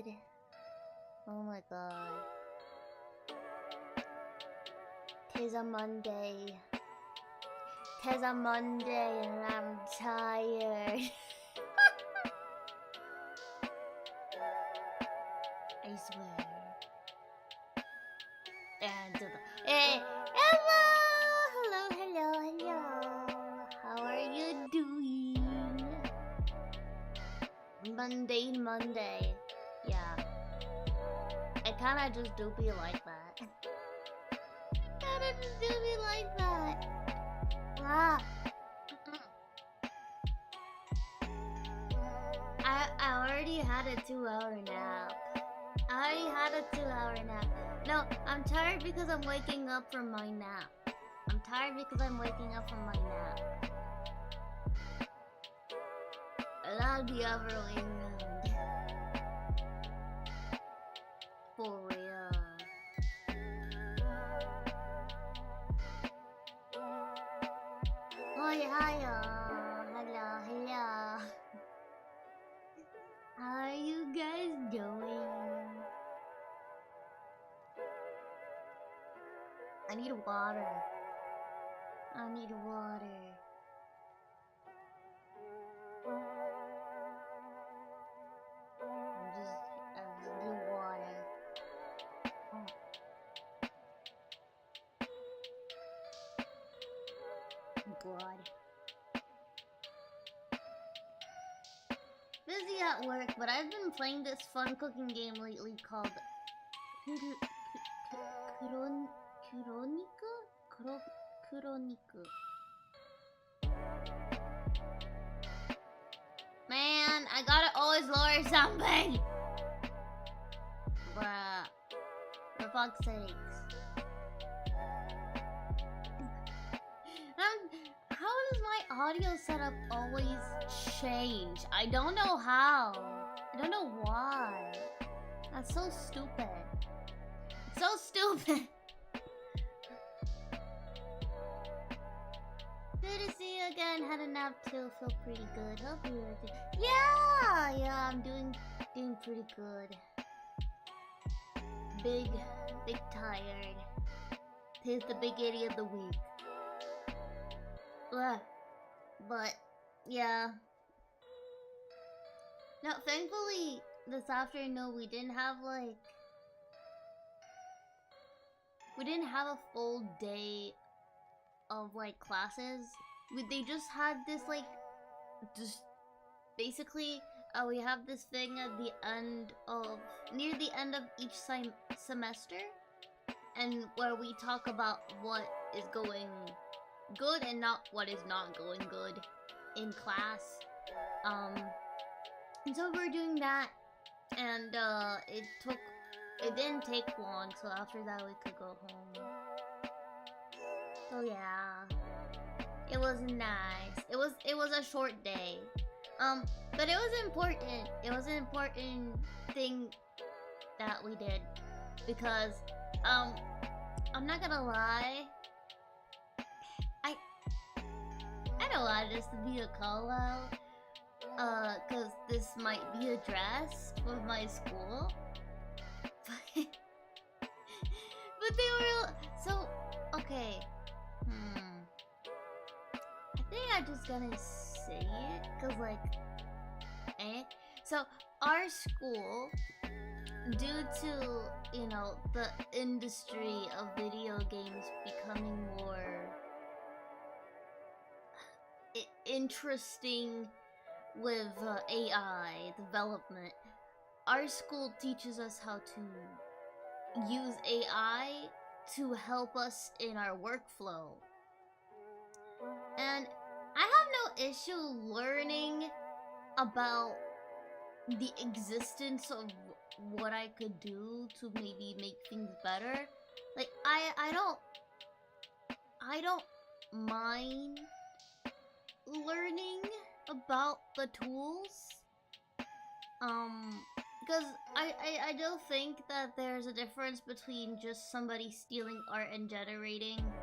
god. Oh my god. Tis a Monday. Tis a Monday and I'm tired. I swear. And hey, hello. How are you doing? Monday. Yeah. It kinda just do be like that. Kinda just do be like that. Ah. I already had a 2-hour nap. No, I'm tired because I'm waking up from my nap. And I'll be other way around. For real. Oh, hiya. Hello. How are you guys doing? I need water. I just need water. Oh. God. Busy at work, but I've been playing this fun cooking game lately called Kuronika? Man, I gotta always lower something! Bruh. For fuck's sakes. How does my audio setup always change? I don't know how. I don't know why. That's so stupid. Good to see you again. Had a nap too. Feel pretty good. Hope you are too. Yeah. I'm doing pretty good. Big tired. Tis the big idiot of the week. But yeah. Now, thankfully, this afternoon we didn't have a full day of classes. They just had this basically we have this thing at the end of near the end of each semester, and where we talk about what is going good and not what is not going good in class. And so we're doing that, and it didn't take long, so after that we could go home. So yeah, it was nice. It was a short day, but it was important. It was an important thing that we did, because I'm not gonna lie, I don't want this to be a call out, cause this might be addressed with my school, but they were so okay. I think I'm just gonna say it, cause so our school, due to the industry of video games becoming more interesting with AI development, our school teaches us how to use AI to help us in our workflow. And I have no issue learning about the existence of what I could do to maybe make things better. I don't mind learning about the tools, because I do think that there's a difference between just somebody stealing art and generating,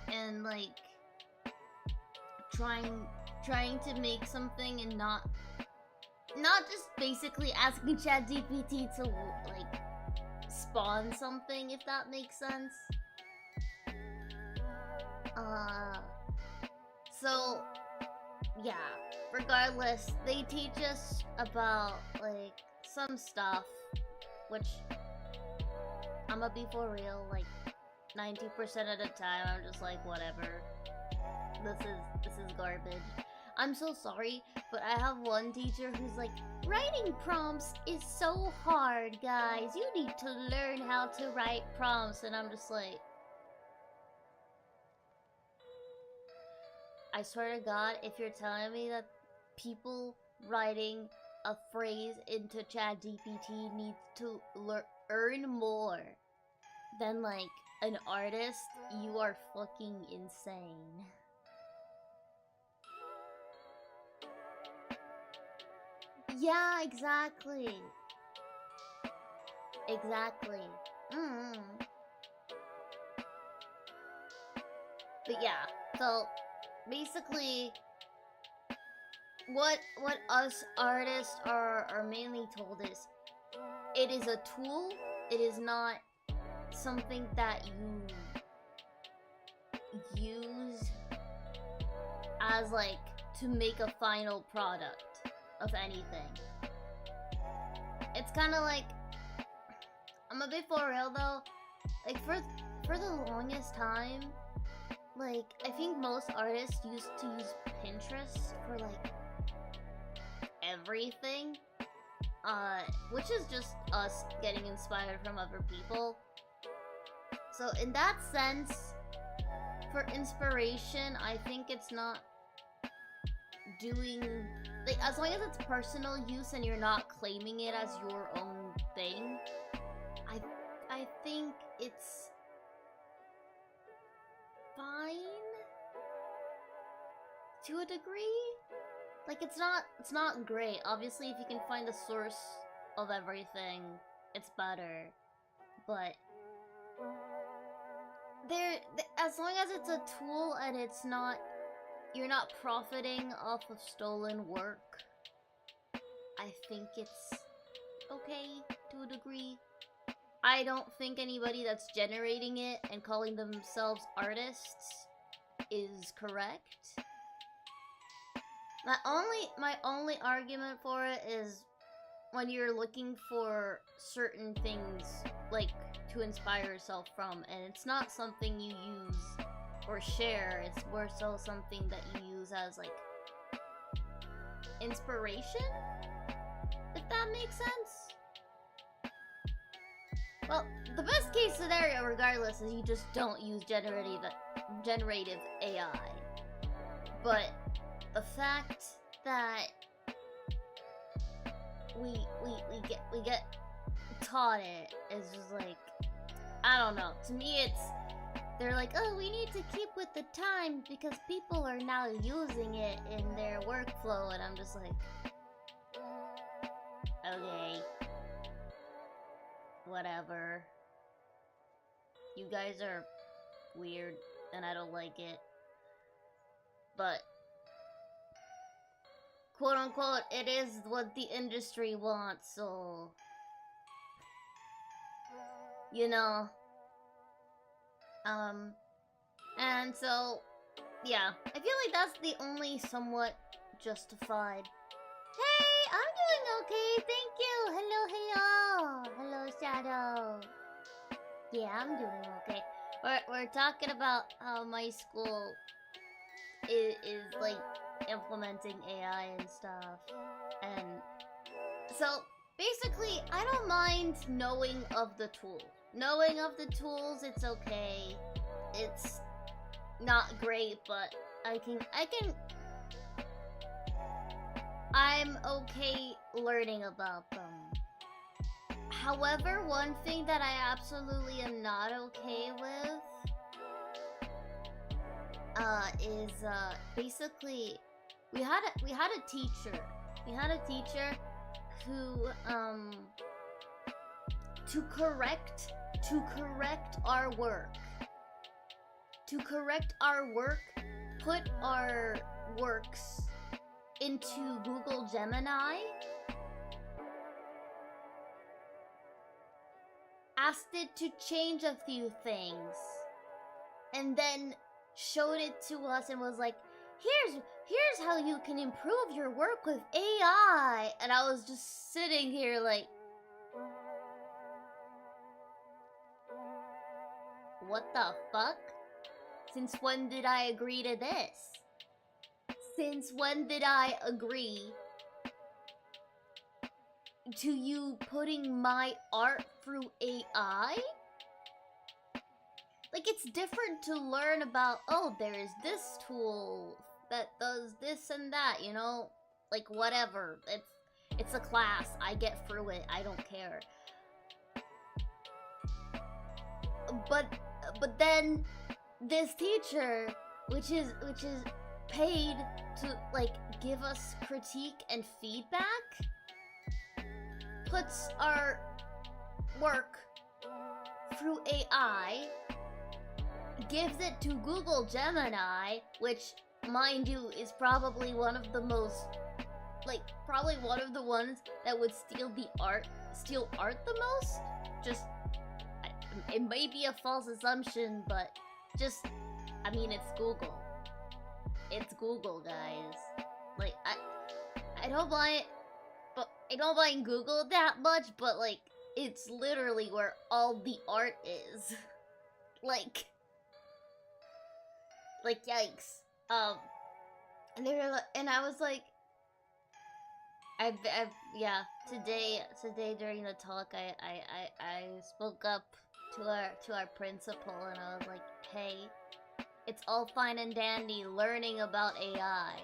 and trying to make something and not not just basically asking ChatGPT to like spawn something, if that makes sense. So yeah, regardless, they teach us about like some stuff, which I'ma be for real, like 90% of the time I'm just like, whatever. This is garbage. I'm so sorry, but I have one teacher who's like, writing prompts is so hard, guys. You need to learn how to write prompts. And I'm just like, I swear to God, if you're telling me that people writing a phrase into ChatGPT needs to earn more than like an artist, you are fucking insane. Yeah, exactly. Exactly. But yeah, so basically what us artists are mainly told is it is a tool, it is not something that you use as like to make a final product of anything. It's kind of like, I'm a bit for real though, like for the longest time, like I think most artists used to use Pinterest for like everything, which is just us getting inspired from other people. So in that sense, for inspiration, I think it's not doing, like, as long as it's personal use and you're not claiming it as your own thing, I think it's fine to a degree. Like, it's not great. Obviously, if you can find the source of everything, it's better. But as long as it's a tool and it's not, you're not profiting off of stolen work, I think it's okay to a degree. I don't think anybody that's generating it and calling themselves artists is correct. My only argument for it is when you're looking for certain things, like, to inspire yourself from, and it's not something you use or share, it's more so something that you use as, like, inspiration? If that makes sense? Well, the best case scenario, regardless, is you just don't use generative AI. But the fact that we get taught it is just like, I don't know. To me, they're like, oh, we need to keep with the times because people are now using it in their workflow, and I'm just like, okay, whatever. You guys are weird, and I don't like it. But quote unquote, it is what the industry wants, so you know. And so, yeah, I feel like that's the only somewhat justified. Hey, I'm doing okay, thank you. Hello, Shadow. Yeah, I'm doing okay. We're talking about how my school is like implementing AI and stuff, and so basically, I don't mind knowing of the tool. Knowing of the tools, it's okay. It's not great, but I'm okay learning about them. However, one thing that I absolutely am not okay with is basically we had a teacher. We had a teacher who to correct our work. Put our works into Google Gemini asked it to change a few things, and then showed it to us and was like, here's how you can improve your work with AI. And I was just sitting here like, what the fuck? Since when did I agree to this? Since when did I agree to you putting my art through AI? Like, it's different to learn about, oh, there's this tool that does this and that, you know? Like, whatever. It's a class. I get through it. I don't care. But then this teacher, which is paid to, like, give us critique and feedback, puts our work through AI, gives it to Google Gemini, which, mind you, is probably one of the most, like, probably one of the ones that would steal art the most. Just, it may be a false assumption, but just, I mean, it's Google. It's Google, guys. Like, I don't mind, but I don't mind Google that much, but, like, it's literally where all the art is. like, yikes. And they were like, and I was like, yeah, today during the talk, I spoke up to our principal, and I was like, hey, it's all fine and dandy learning about AI.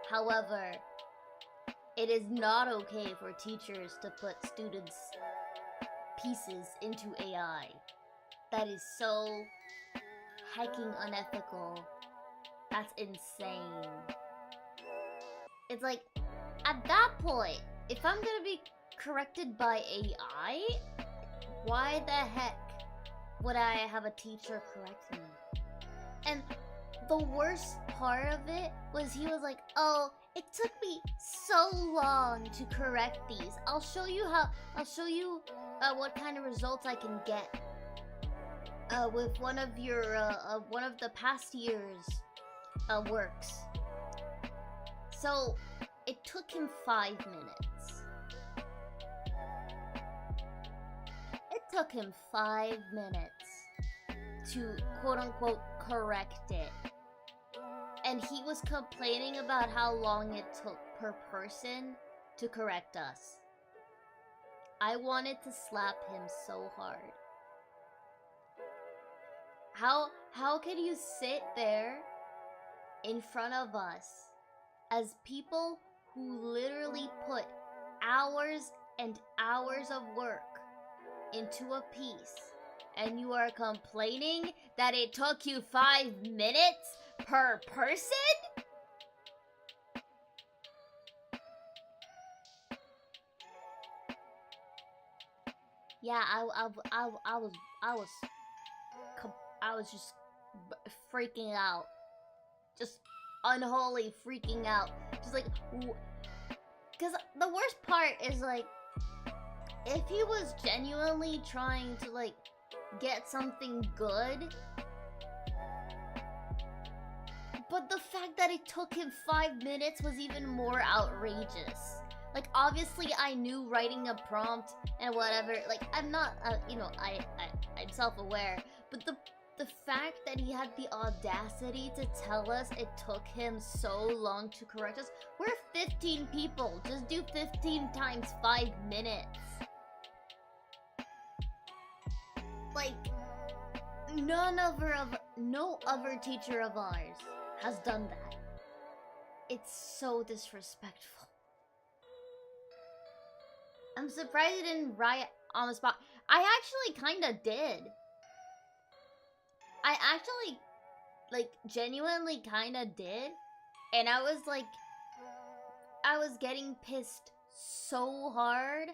However, it is not okay for teachers to put students' pieces into AI. That is so hecking unethical. That's insane. It's like, at that point, if I'm gonna be corrected by AI, why the heck would I have a teacher correct me? And the worst part of it was he was like, oh, it took me so long to correct these. I'll show you what kind of results I can get with one of the past year's works. So it took him 5 minutes. It took him 5 minutes to quote-unquote correct it. And he was complaining about how long it took per person to correct us. I wanted to slap him so hard. How can you sit there in front of us as people who literally put hours and hours of work into a piece, and you are complaining that it took you 5 minutes per person? Yeah, I was just freaking out. Just unholy freaking out. Just like, because the worst part is like, if he was genuinely trying to like get something good, but the fact that it took him 5 minutes was even more outrageous. Like, obviously I knew writing a prompt and whatever, like, I'm not, you know, I'm self-aware, but the fact that he had the audacity to tell us it took him so long to correct us. We're 15 people. Just do 15 times 5 minutes. Like, no other teacher of ours has done that. It's so disrespectful. I'm surprised he didn't riot on the spot. I actually kinda did. I actually, like, genuinely kinda did. And I was like, I was getting pissed so hard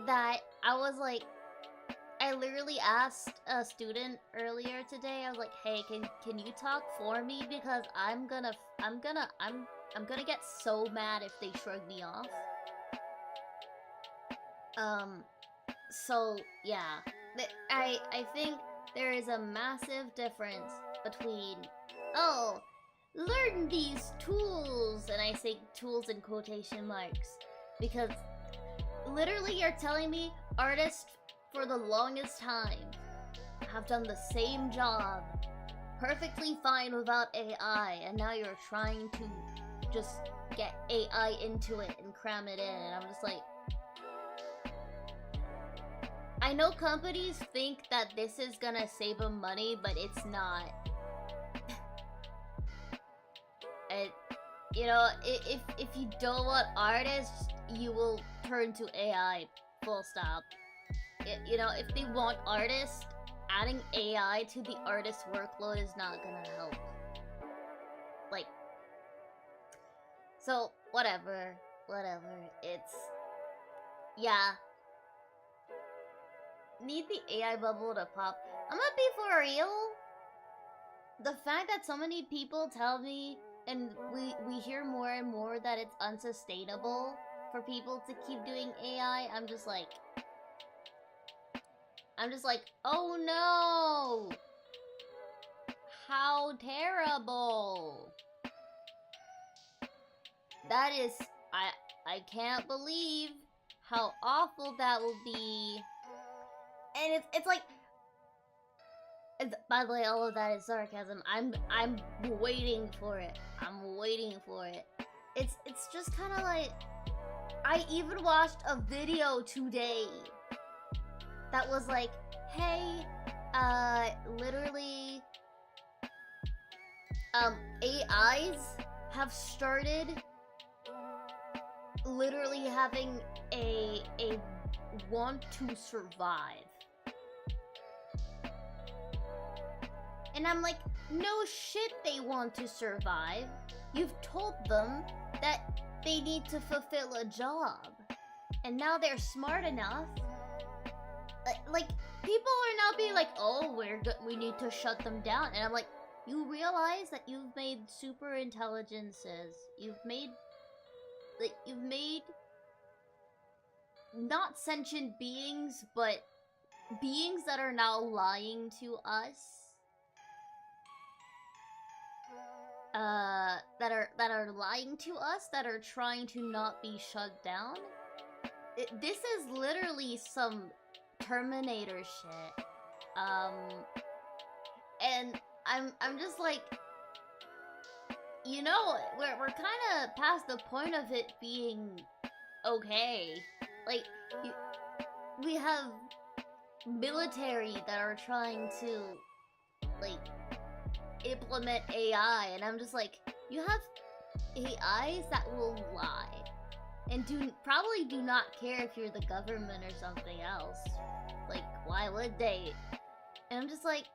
that I was like, I literally asked a student earlier today, I was like, hey, can you talk for me? Because I'm gonna get so mad if they shrug me off. So, yeah. I think there is a massive difference between, oh, learn these tools, and I say tools in quotation marks, because literally you're telling me artists for the longest time have done the same job perfectly fine without AI, and now you're trying to just get AI into it and cram it in, and I'm just like, I know companies think that this is gonna save them money, but it's not. You know, if you don't want artists, you will turn to AI, full stop. You know, if they want artists, adding AI to the artist's workload is not gonna help. Like, so, whatever, it's, yeah. Need the AI bubble to pop. I'm gonna be for real. The fact that so many people tell me, and we hear more and more that it's unsustainable for people to keep doing AI, I'm just like, oh no! How terrible! That is, I can't believe how awful that will be. And it's like, by the way, all of that is sarcasm. I'm waiting for it. I'm waiting for it. It's just kind of like, I even watched a video today that was like, hey, literally, AIs have started literally having a want to survive. And I'm like, no shit they want to survive. You've told them that they need to fulfill a job. And now they're smart enough. Like, people are now being like, oh, we need to shut them down. And I'm like, you realize that you've made super intelligences. You've made not sentient beings, but beings that are now lying to us. That are lying to us, that are trying to not be shut down. This is literally some Terminator shit. And I'm just like, you know, we're kind of past the point of it being okay. Like, we have military that are trying to, like, implement AI, and I'm just like, you have AIs that will lie and probably do not care if you're the government or something else. Like, why would they? And I'm just like,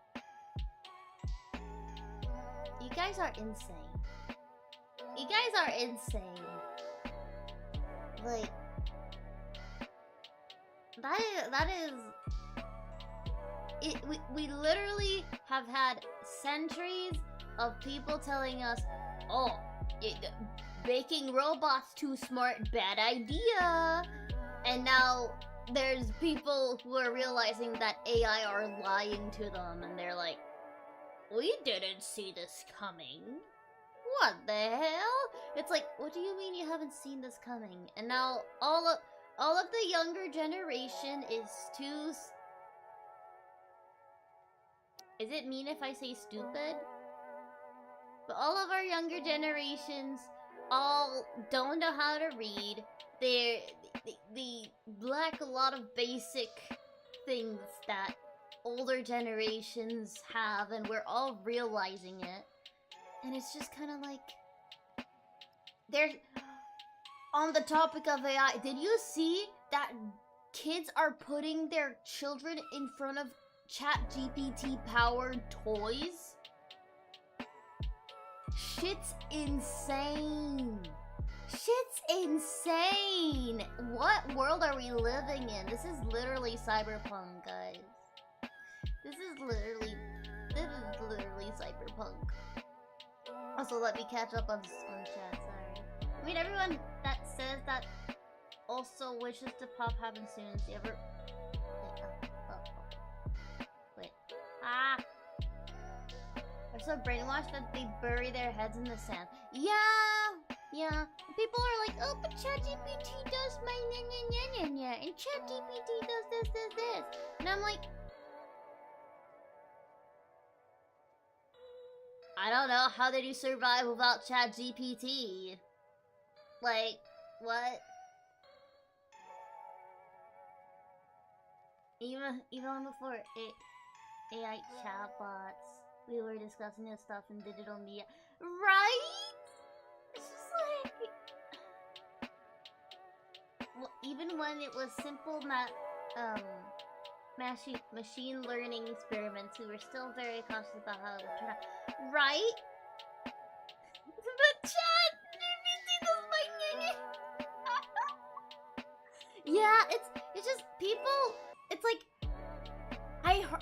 you guys are insane. You guys are insane. Like, that is it. We literally have had centuries of people telling us, oh, making robots too smart, bad idea. And now there's people who are realizing that AI are lying to them, and they're like, we didn't see this coming. What the hell? It's like, what do you mean you haven't seen this coming? And now all of the younger generation is too... Is it mean if I say stupid? But all of our younger generations all don't know how to read. They lack a lot of basic things that older generations have, and we're all realizing it. And it's just kind of like, there's, on the topic of AI, did you see that kids are putting their children in front of ChatGPT powered toys? Shit's insane. Shit's insane. What world are we living in? This is literally cyberpunk, guys. This is literally cyberpunk. Also, let me catch up on chat, sorry. I mean, everyone that says that also wishes to pop happen soon. Do you ever... They're so brainwashed that they bury their heads in the sand. Yeah. People are like, oh, but ChatGPT does my nya, and ChatGPT does this. And I'm like, I don't know, how did you survive without ChatGPT? Like, what? Even before AI chatbots, we were discussing this stuff in digital media, right? It's just like, well, even when it was simple machine learning experiments, we were still very cautious about how it would turn out, right? But ChatGPT does my yeah, it's just people. It's like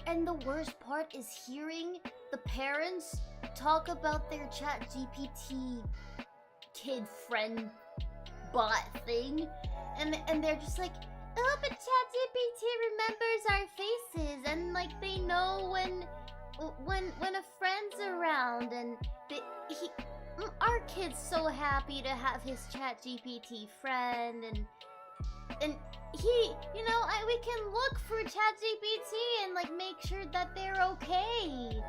and the worst part is hearing the parents talk about their ChatGPT kid friend bot thing, and they're just like, oh, but ChatGPT remembers our faces, and like they know when a friend's around, and our kid's so happy to have his ChatGPT friend, and he, you know, we can look for ChatGPT and like make sure that they're okay.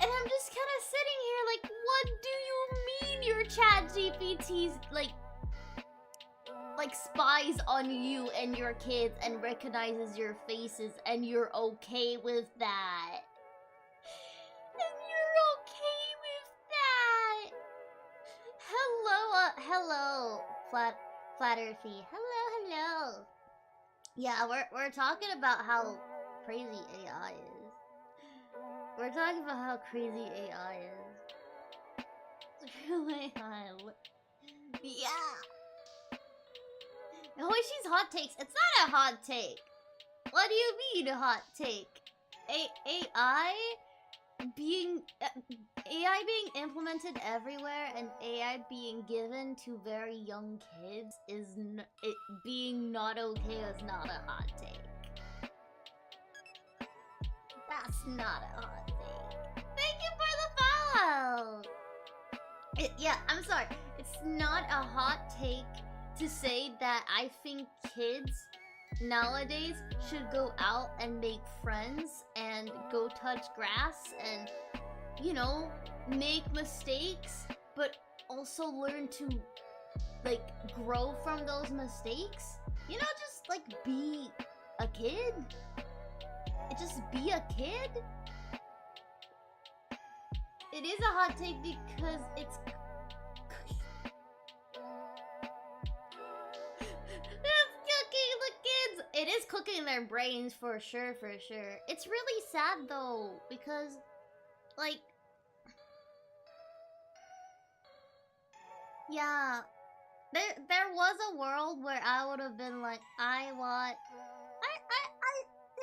And I'm just kind of sitting here like, what do you mean your ChatGPT's like spies on you and your kids and recognizes your faces and you're okay with that? And you're okay with that? Hello, Flatterfy. Hello. Yeah, we're talking about how crazy AI is. We're talking about how crazy AI is. It's really high. Yeah. Hoishi's hot takes. It's not a hot take. What do you mean a hot take? AI being implemented everywhere and AI being given to very young kids is being not okay is not a hot take. That's not a hot take. Thank you for the follow. Yeah, I'm sorry. It's not a hot take to say that I think kids nowadays should go out and make friends and go touch grass and, you know, make mistakes, but also learn to like grow from those mistakes. You know, just like be a kid. Just be a kid. It is a hot take because it's cooking the kids. It is cooking their brains for sure. It's really sad though, because like, yeah, there was a world where I would have been like, you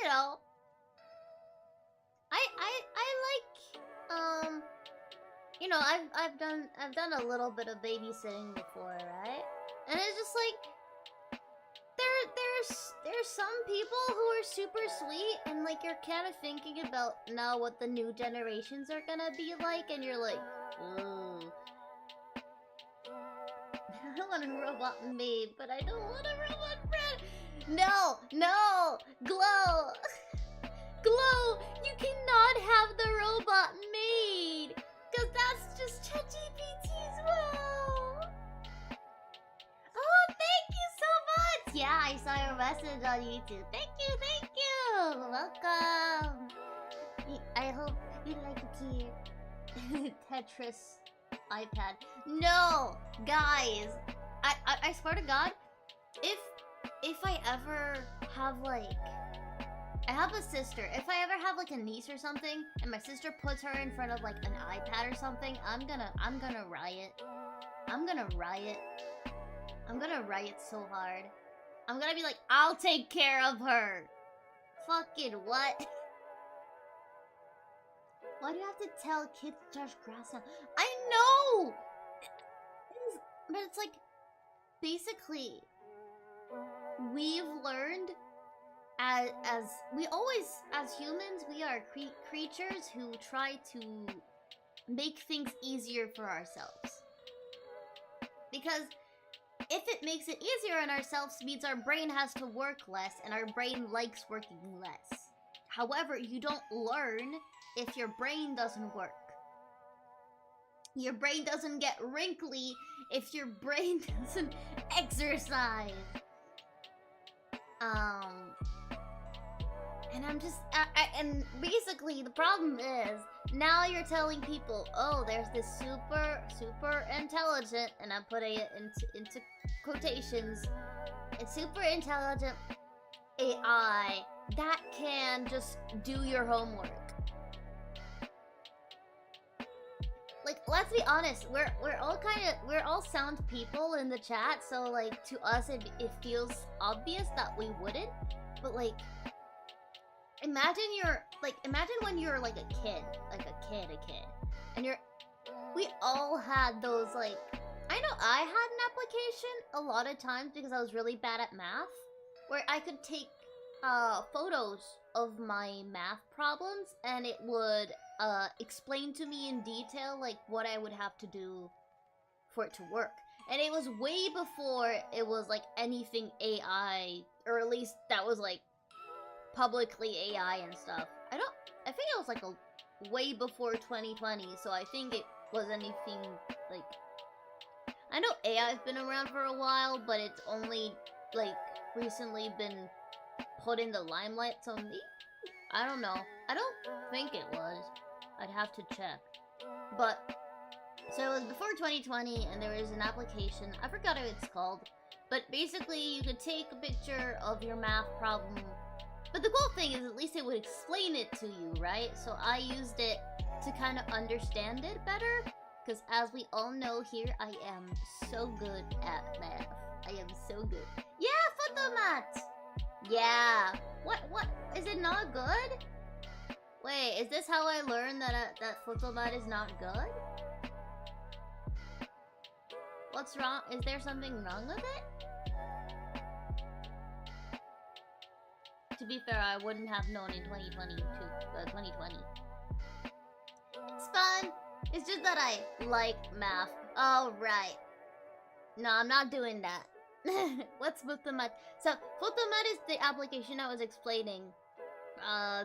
know, I like, you know, I've done a little bit of babysitting before, right? And it's just like, there's some people who are super sweet, and like you're kind of thinking about now what the new generations are gonna be like, and you're like, ooh, I want a robot maid, but I don't want a robot friend. No, Glow, you cannot have the robot maid, cause that's just ChatGPT's role. Oh, thank you so much. Yeah, I saw your message on YouTube. Thank you. Welcome. I hope you like the Tetris iPad. No, guys, I swear to God, if I ever have like, I have a sister. If I ever have like a niece or something, and my sister puts her in front of like an iPad or something, I'm gonna riot. I'm gonna riot so hard. I'm gonna be like, I'll take care of her. Fucking what? Why do you have to tell kids to touch grass now? I know! But it's like, basically, we've learned as we always, as humans, we are creatures who try to make things easier for ourselves. Because if it makes it easier on ourselves, means our brain has to work less, and our brain likes working less. However, you don't learn if your brain doesn't work. Your brain doesn't get wrinkly if your brain doesn't exercise. And I'm just, and basically the problem is, now you're telling people, oh, there's this super intelligent, and I'm putting it into quotations, it's super intelligent AI that can just do your homework. Like, let's be honest, we're all sound people in the chat, so like to us it feels obvious that we wouldn't, but like imagine when you're like a kid, and we all had those, like, I know I had an application a lot of times because I was really bad at math, where I could take photos of my math problems and it would explain to me in detail like what I would have to do for it to work. And it was way before it was like anything AI, or at least that was like publicly AI and stuff. I think it was like a way before 2020, so I think it was anything like, I know AI's been around for a while, but it's only like recently been put in the limelight, so maybe, I don't know. I don't think it was. I'd have to check. But so it was before 2020, and there was an application, I forgot what it's called, but basically you could take a picture of your math problem. But the cool thing is at least it would explain it to you, right? So I used it to kind of understand it better, because as we all know here, I am so good at math. I am so good. Yeah, Photomat! Yeah. What? Is it not good? Wait, is this how I learned that Photomat is not good? What's wrong? Is there something wrong with it? To be fair, I wouldn't have known in 2020. It's fun. It's just that I like math. Oh, right. No, I'm not doing that. What's Photomat? So, Photomat is the application I was explaining.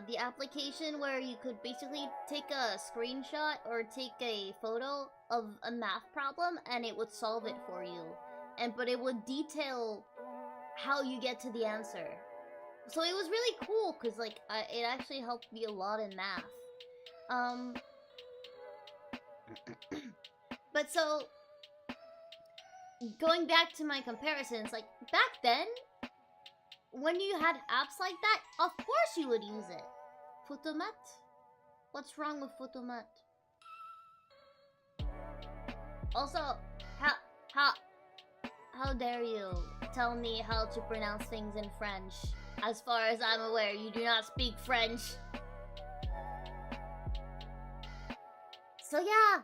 The application where you could basically take a screenshot or take a photo of a math problem and it would solve it for you. But it would detail how you get to the answer. So it was really cool, because like it actually helped me a lot in math. But so going back to my comparisons, like back then, when you had apps like that, of course you would use it. Photomat? What's wrong with Photomat? Also, how dare you tell me how to pronounce things in French? As far as I'm aware, you do not speak French. So yeah.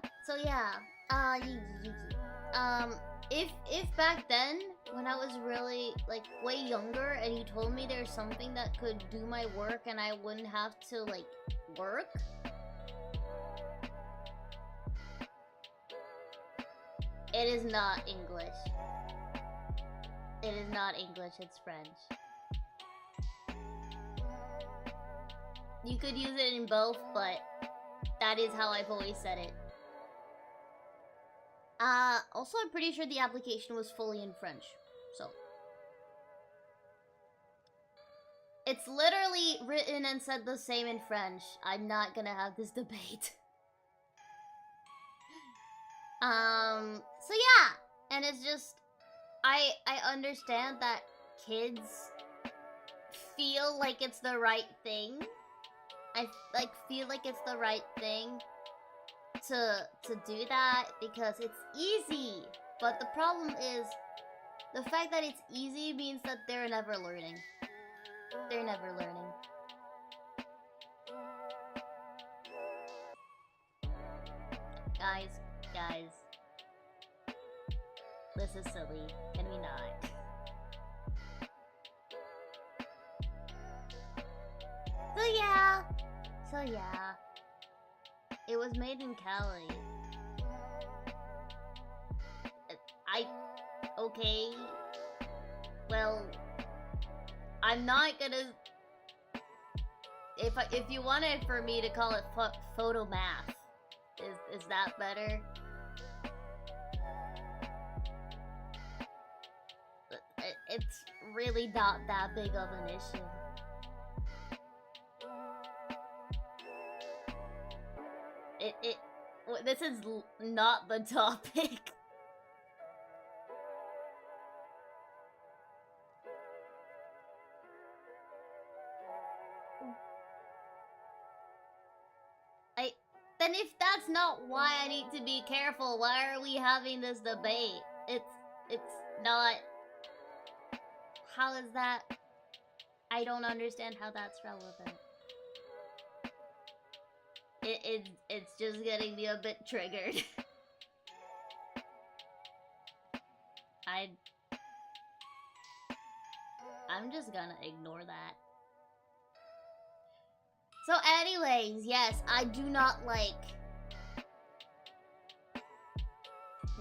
If back then, when I was really, like, way younger, and you told me there's something that could do my work and I wouldn't have to, like, work. It is not English. It is not English, it's French. You could use it in both, but that is how I've always said it. Also, I'm pretty sure the application was fully in French, so. It's literally written and said the same in French. I'm not gonna have this debate. So yeah, and it's just, I understand that kids feel like it's the right thing. I feel like it's the right thing to do that because it's easy. But the problem is, the fact that it's easy means that they're never learning. They're never learning. Guys. This is silly. Can we not? So yeah, it was made in Cali. Okay. Well, I'm not gonna. If you wanted for me to call it photo math, is that better? It's really not that big of an issue. This is not the topic. Then if that's not why I need to be careful, why are we having this debate? It's not. How is that? I don't understand how that's relevant. It's just getting me a bit triggered. I'm just gonna ignore that. So anyways, yes, I do not like...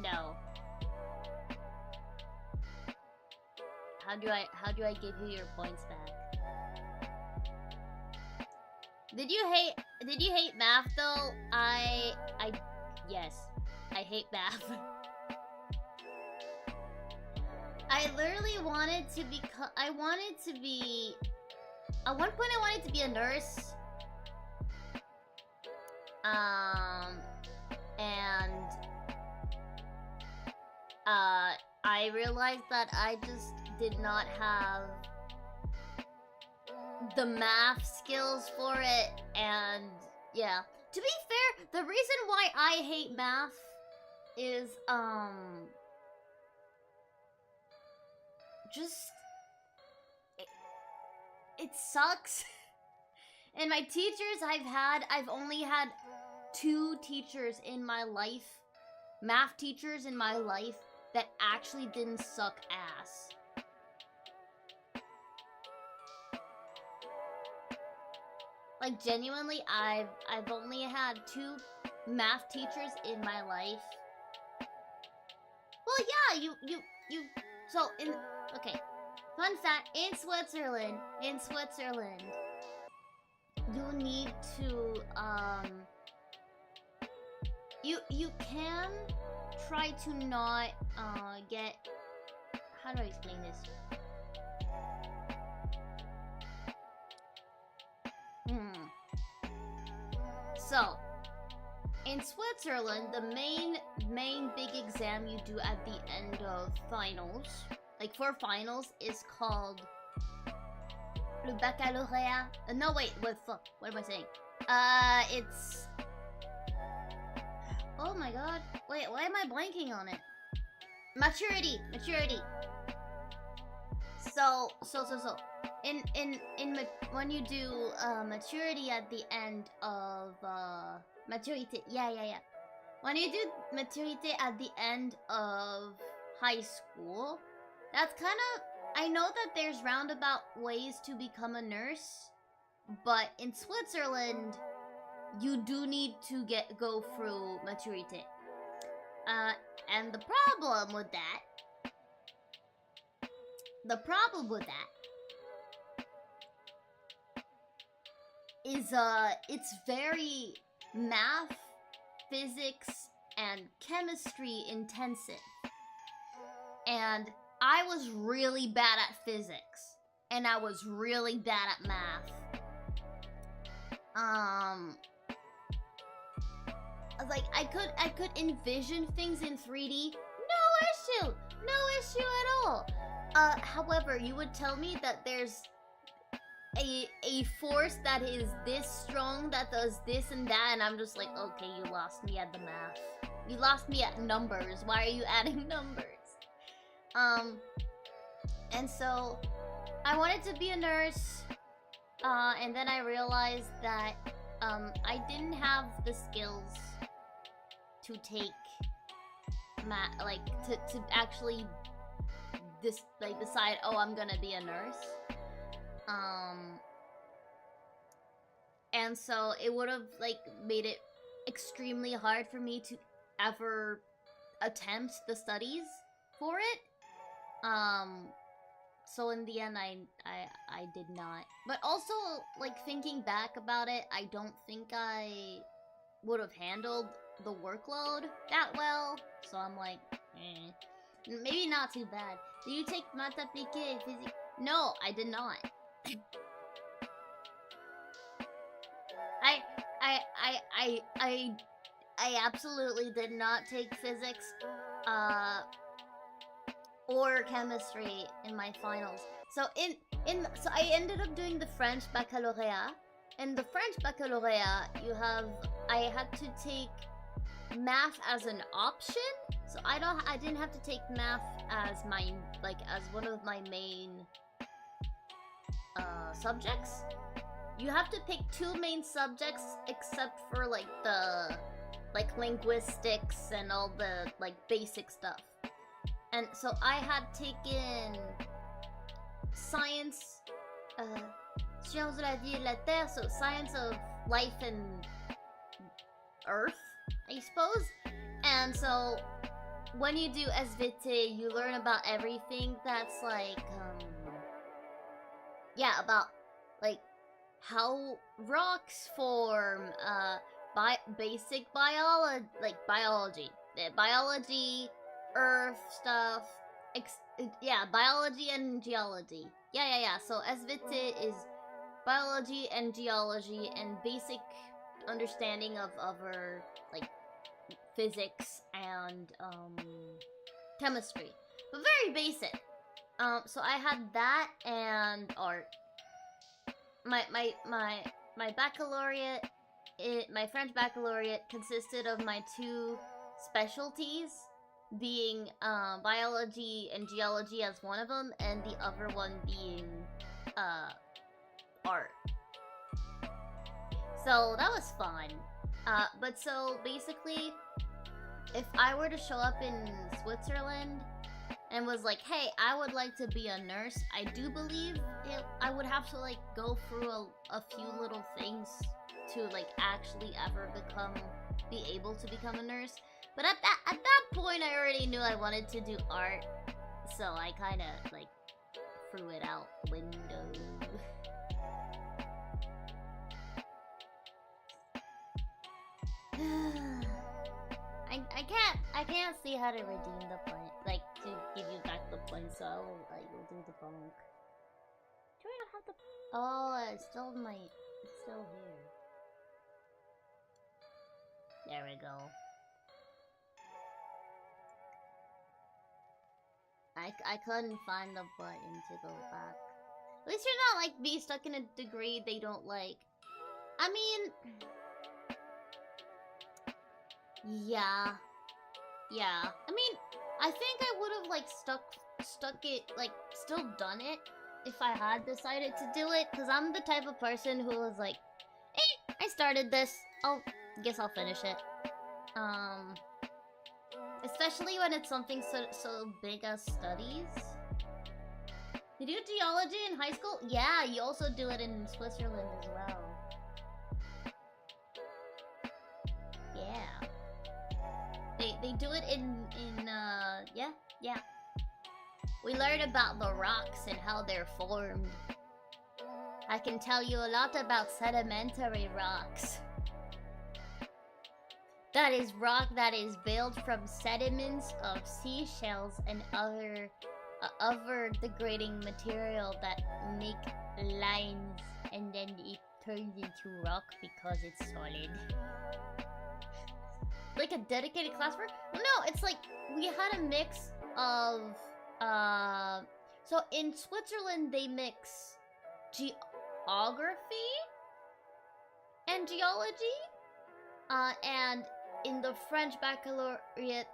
No. How do I give you your points back? Did you hate math though? Yes, I hate math. I literally wanted to be at one point I wanted to be a nurse. I realized that I just did not have the math skills for it, and yeah. To be fair, the reason why I hate math is, just... It sucks. And my teachers I've only had 2 teachers in my life, math teachers in my life, that actually didn't suck ass. Like, genuinely, I've only had 2 math teachers in my life. Well, yeah, so, okay. Fun fact, in Switzerland, you need to, you can try to not, get... How do I explain this? So, in Switzerland, the main big exam you do at the end of finals, like for finals, is called le baccalauréat. No, wait, what am I saying? It's... Oh my god. Wait, why am I blanking on it? Maturity. So. When you do maturity at the end of maturité, yeah. When you do maturité at the end of high school, that's kind of... I know that there's roundabout ways to become a nurse, but in Switzerland, you do need to go through maturité. And the problem with that is it's very math, physics, and chemistry intensive. And I was really bad at physics, and I was really bad at math. Like, I could envision things in 3D. No issue at all. However, you would tell me that there's a force that is this strong that does this and that, and I'm just like, okay, you lost me at the math. You lost me at numbers. Why are you adding numbers? And so I wanted to be a nurse, and then I realized that I didn't have the skills to take to actually decide, oh, I'm gonna be a nurse. And so it would have like made it extremely hard for me to ever attempt the studies for it. So in the end, I did not. But also, like, thinking back about it, I don't think I would have handled the workload that well. So I'm like, maybe not too bad. Did you take math appliqué physics? No, I did not. I absolutely did not take physics, or chemistry in my finals. So so I ended up doing the French baccalaureate. In the French baccalaureate, I had to take math as an option. So I didn't have to take math as as one of my main subjects. You have to pick 2 main subjects except for like the linguistics and all the like basic stuff. And so I had taken science, sciences de la vie et la terre, so science of life and earth, I suppose. And so when you do SVT, you learn about everything that's like, about like how rocks form, basic biology, earth stuff, biology and geology. Yeah. So SVT is biology and geology and basic understanding of our like physics and chemistry, but very basic. So I had that and art. My baccalaureate, my French baccalaureate consisted of my 2 specialties, being biology and geology as one of them, and the other one being art. So that was fun. But so basically, if I were to show up in Switzerland and was like, hey, I would like to be a nurse, I do believe I would have to like go through a few little things to like actually ever be able to become a nurse. But at that point, I already knew I wanted to do art, so I kind of like threw it out the window. I can't see how to redeem the point, like to give you back the point. So I will do the bonk. Do I not have the? Oh, it's still here. There we go. I couldn't find the button to go back. At least you're not like be stuck in a degree they don't like. I mean, yeah. I mean, I think I would have like stuck it, like still done it if I had decided to do it, because I'm the type of person who was like, hey, I started this, guess I'll finish it. Especially when it's something so big as studies. Did you do geology in high school? Yeah, you also do it in Switzerland as well. Yeah. They do it yeah. We learn about the rocks and how they're formed. I can tell you a lot about sedimentary rocks. That is rock that is built from sediments of seashells and other degrading material that make lines, and then it turns into rock because it's solid. Like a dedicated class for? Well, no, it's like we had a mix of so in Switzerland they mix geography and geology, and in the French baccalaureate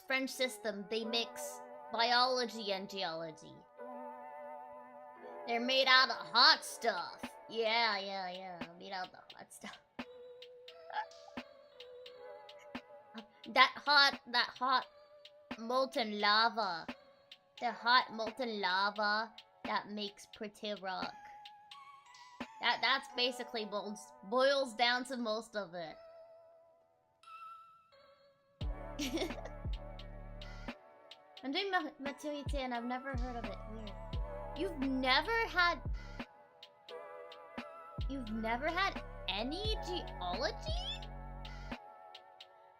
French system they mix biology and geology. They're made out of hot stuff. Yeah, made out of hot stuff. That hot molten lava. The hot molten lava that makes pretty rock. That's basically boils down to most of it. I'm doing maturité and I've never heard of it. Weird. You've never had any geology?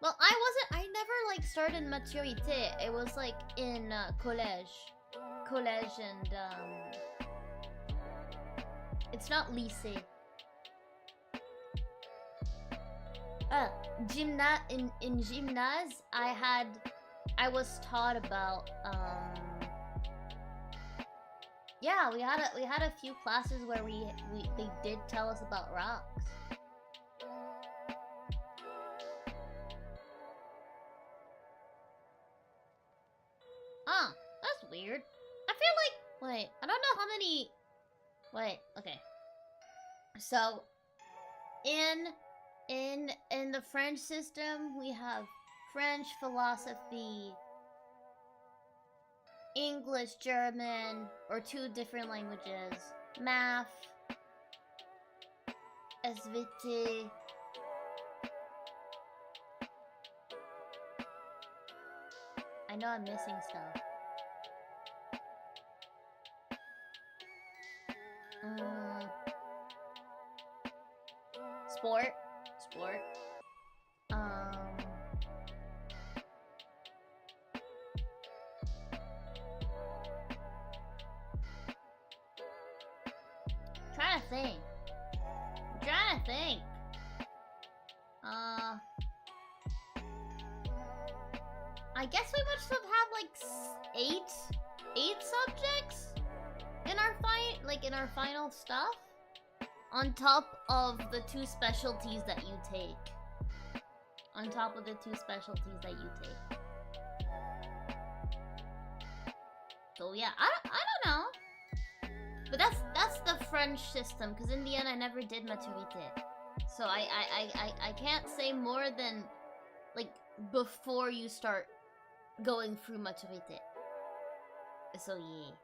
Well, I never like started maturité. It was like in collège and it's not lycée. In gymnase, I was taught about yeah, we had a few classes where they did tell us about rocks. Huh, that's weird. I feel like wait, I don't know how many okay. So in the French system, we have French, philosophy, English, German, or 2 different languages, math, SVT. I know I'm missing stuff. Sport. Trying to think. I guess we must have had like 8 subjects in our final stuff, on top of the 2 specialties that you take. So yeah, I don't know. But that's the French system, because in the end I never did maturité. So I can't say more than like before you start going through maturité. So yeah.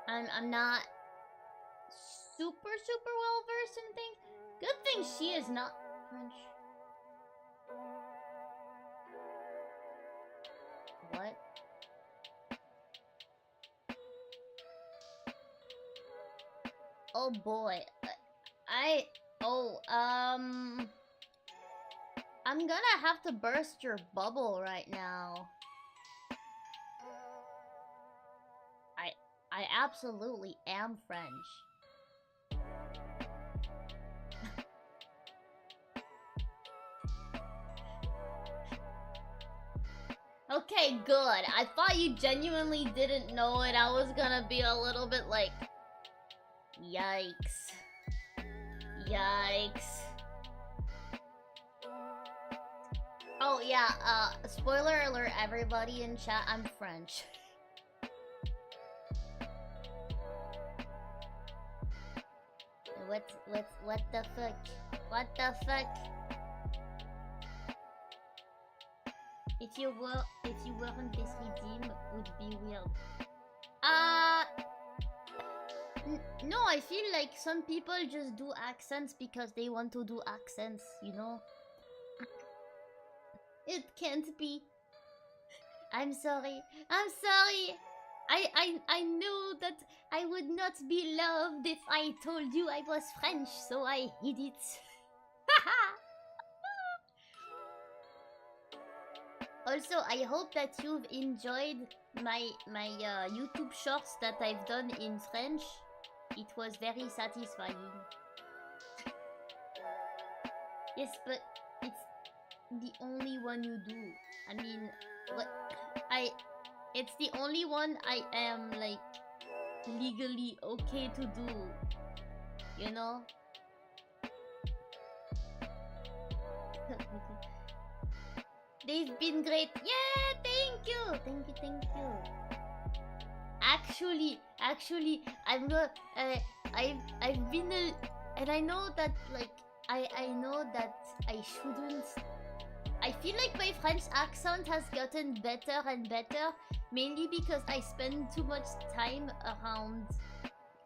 I'm not super well versed in things. Good thing she is not French. What? Oh boy. I'm gonna have to burst your bubble right now. I absolutely am French. Okay, good. I thought you genuinely didn't know it. I was gonna be a little bit like, yikes. Oh yeah, spoiler alert everybody in chat, I'm French. What the fuck? If you weren't this redeem, would be weird. No, I feel like some people just do accents because they want to do accents, you know? It can't be. I'm sorry. I knew that I would not be loved if I told you I was French, so I hid it. Also, I hope that you've enjoyed my YouTube shorts that I've done in French. It was very satisfying. Yes, but it's the only one you do. I mean, it's the only one I am, like, legally okay to do. You know? They've been great. Yeah, thank you. Actually, I'm not. I've been and I know that, like, I know that I shouldn't. I feel like my French accent has gotten better and better, mainly because I spend too much time around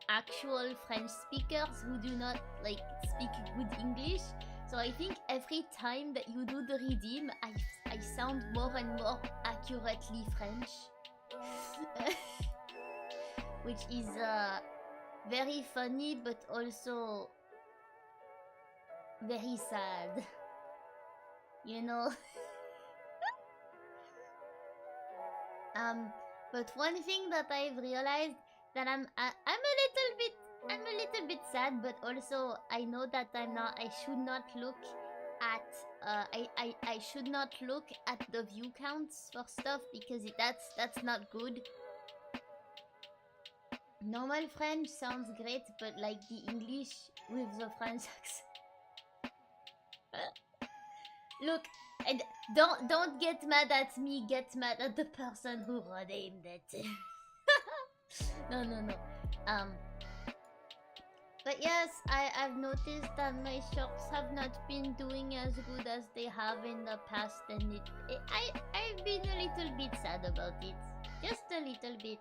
actual French speakers who do not like speak good English. So I think every time that you do the redeem, I sound more and more accurately French. Which is very funny but also very sad. You know? But one thing that I've realized that I'm a little bit sad, but also I know that I should not look at I should not look at the view counts for stuff because that's not good. Normal French sounds great, but like the English with the French accent. Look, and don't get mad at me, get mad at the person who redeemed it. No. But yes, I've noticed that my shops have not been doing as good as they have in the past, and I've been a little bit sad about it. Just a little bit.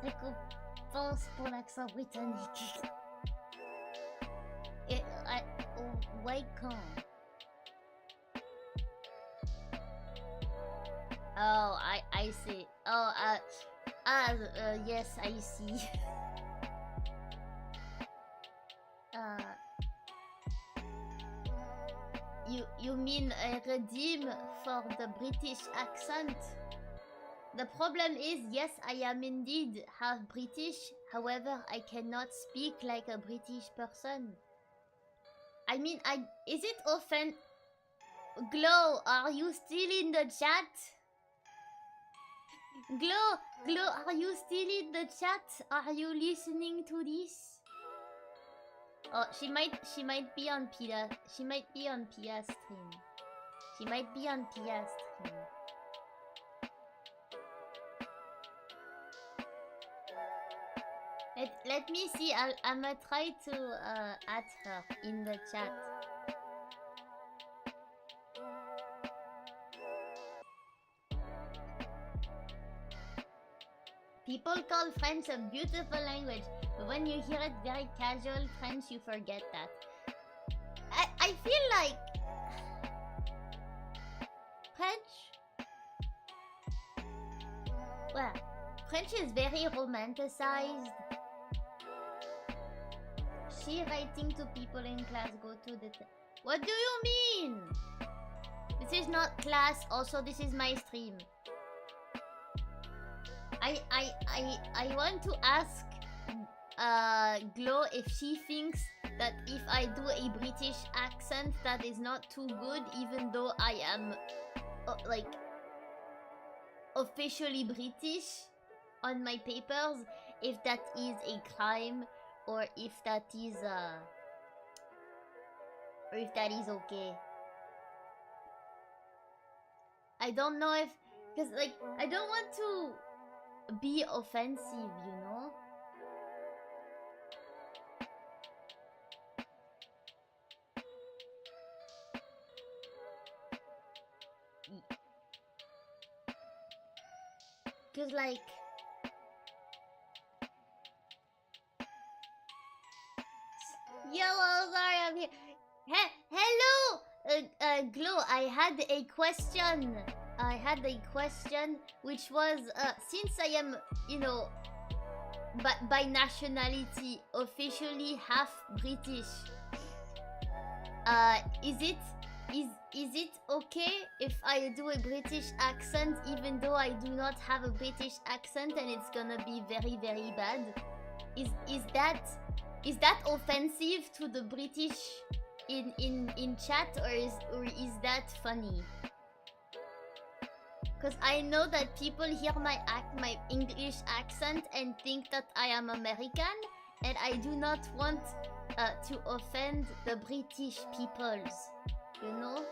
Récompense pour l'accent britannique. Why can't? Oh, I see. Oh, yes, I see. You mean a redeem for the British accent? The problem is, yes, I am indeed half British. However, I cannot speak like a British person. I mean, is it often? Glow, are you still in the chat? Glow, are you still in the chat? Are you listening to this? Oh, she might be on Pia. She might be on Pia's stream. She might be on Pia's stream. Let me see. I'ma try to add her in the chat. People call French a beautiful language, but when you hear it very casual French, you forget that. I feel like French. Well, French is very romanticized. She writing to people in class, go to the... What do you mean? This is not class, also this is my stream. I want to ask Glow if she thinks that if I do a British accent that is not too good, even though I am like officially British on my papers, if that is a crime or if that is okay. I don't know if, because like I don't want to be offensive, you know? Because like yellow, sorry, I'm here. Hello, Glow, I had a question. Which was, since I am, you know, by nationality officially half British, is it okay if I do a British accent even though I do not have a British accent and it's gonna be very, very bad? Is that offensive to the British in chat, or is that funny? Because I know that people hear my English accent and think that I am American, and I do not want to offend the British peoples, you know?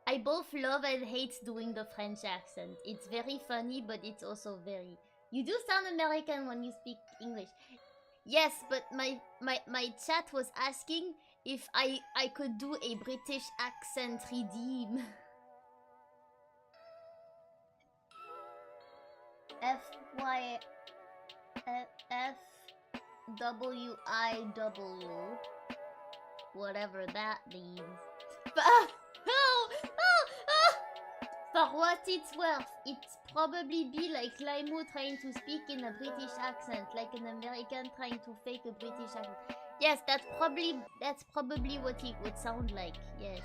I both love and hate doing the French accent. It's very funny, but it's also very... You do sound American when you speak English. Yes, but my chat was asking if I could do a British accent redeem. FWIW, whatever that means. For what it's worth, it's probably be like Limo trying to speak in a British accent, like an American trying to fake a British accent. Yes, that's probably what it would sound like. Yes.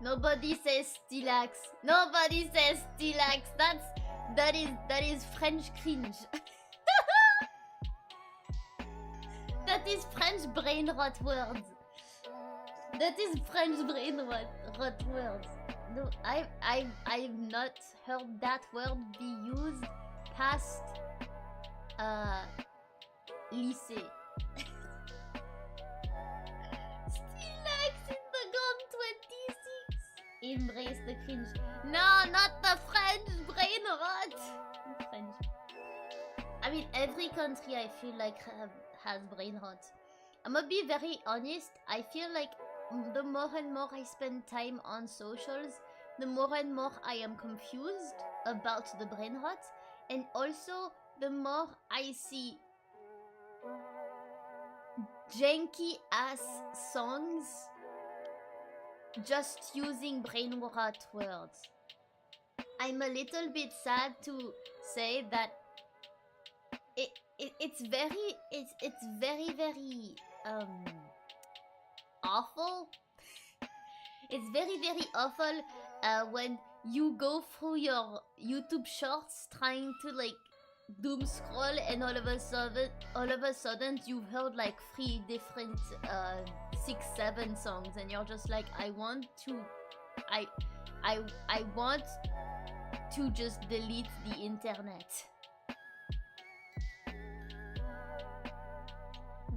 Nobody says stilax. Nobody says stilax. That is French cringe. That is French brain rot words. That is French brain rot words. No, I've not heard that word be used past lycée. Stilax in the gun 26. Embrace the cringe. No, not the French brain rot. French. I mean, every country I feel like has brain rot. I'm gonna be very honest. I feel like the more and more I spend time on socials, the more and more I am confused about the brain rot, and also the more I see janky ass songs just using brain rot words. I'm a little bit sad to say that it's very awful. It's very awful when you go through your YouTube shorts trying to like doom scroll, and all of a sudden you've heard like 3 different 6-7 songs, and you're just like, I want to just delete the internet.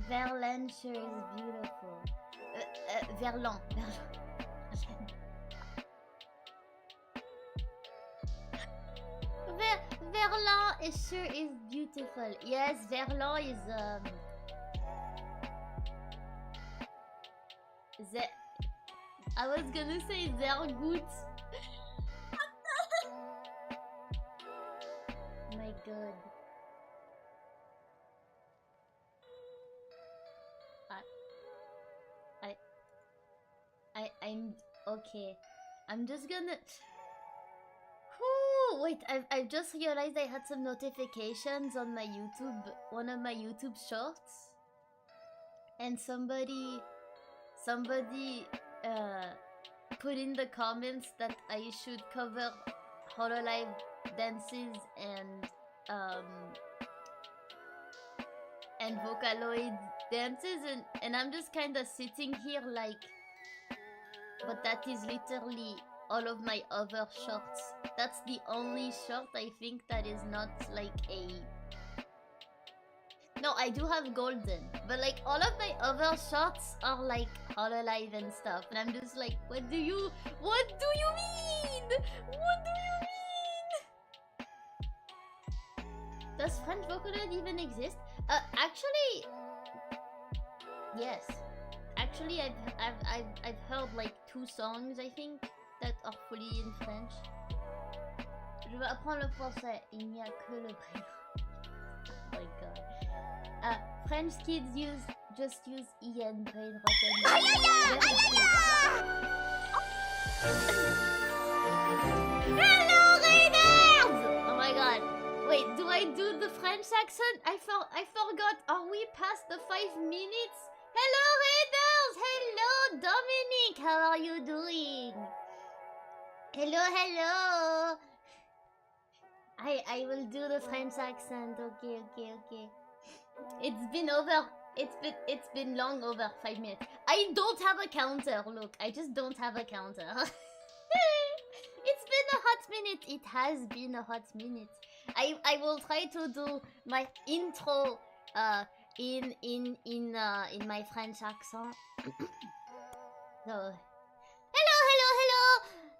Verlaine sure is beautiful. Verlan. Verlan is beautiful. Yes, Verlan is I was gonna say sehr gut. My god. I'm okay. I'm just gonna. Whew, wait, I've just realized I had some notifications on my YouTube, one of my YouTube shorts, and somebody put in the comments that I should cover Hololive dances and Vocaloid dances, and I'm just kind of sitting here like, but that is literally all of my other shorts. That's the only short I think that is not like a... No, I do have golden, but like all of my other shorts are like Hololive and stuff, and I'm just like, what do you mean? What do you mean? Does French Vocaloid even exist? Actually, yes. Actually, I've heard like 2 songs, I think, that are fully in French. Je vais apprendre le français. Il n'y a que le prénom. Oh my god. French kids just use Ian brain rot. Hello, Raiders! Oh my god. Wait, do I do the French accent? I forgot. Are we past the 5 minutes? Hello, Raiders! Hello, Dominic! How are you doing? Hello! I will do the French accent. Okay. It's been long over 5 minutes. I don't have a counter, look. I just don't have a counter. It's been a hot minute. It has been a hot minute. I will try to do my intro in my French accent. So, hello.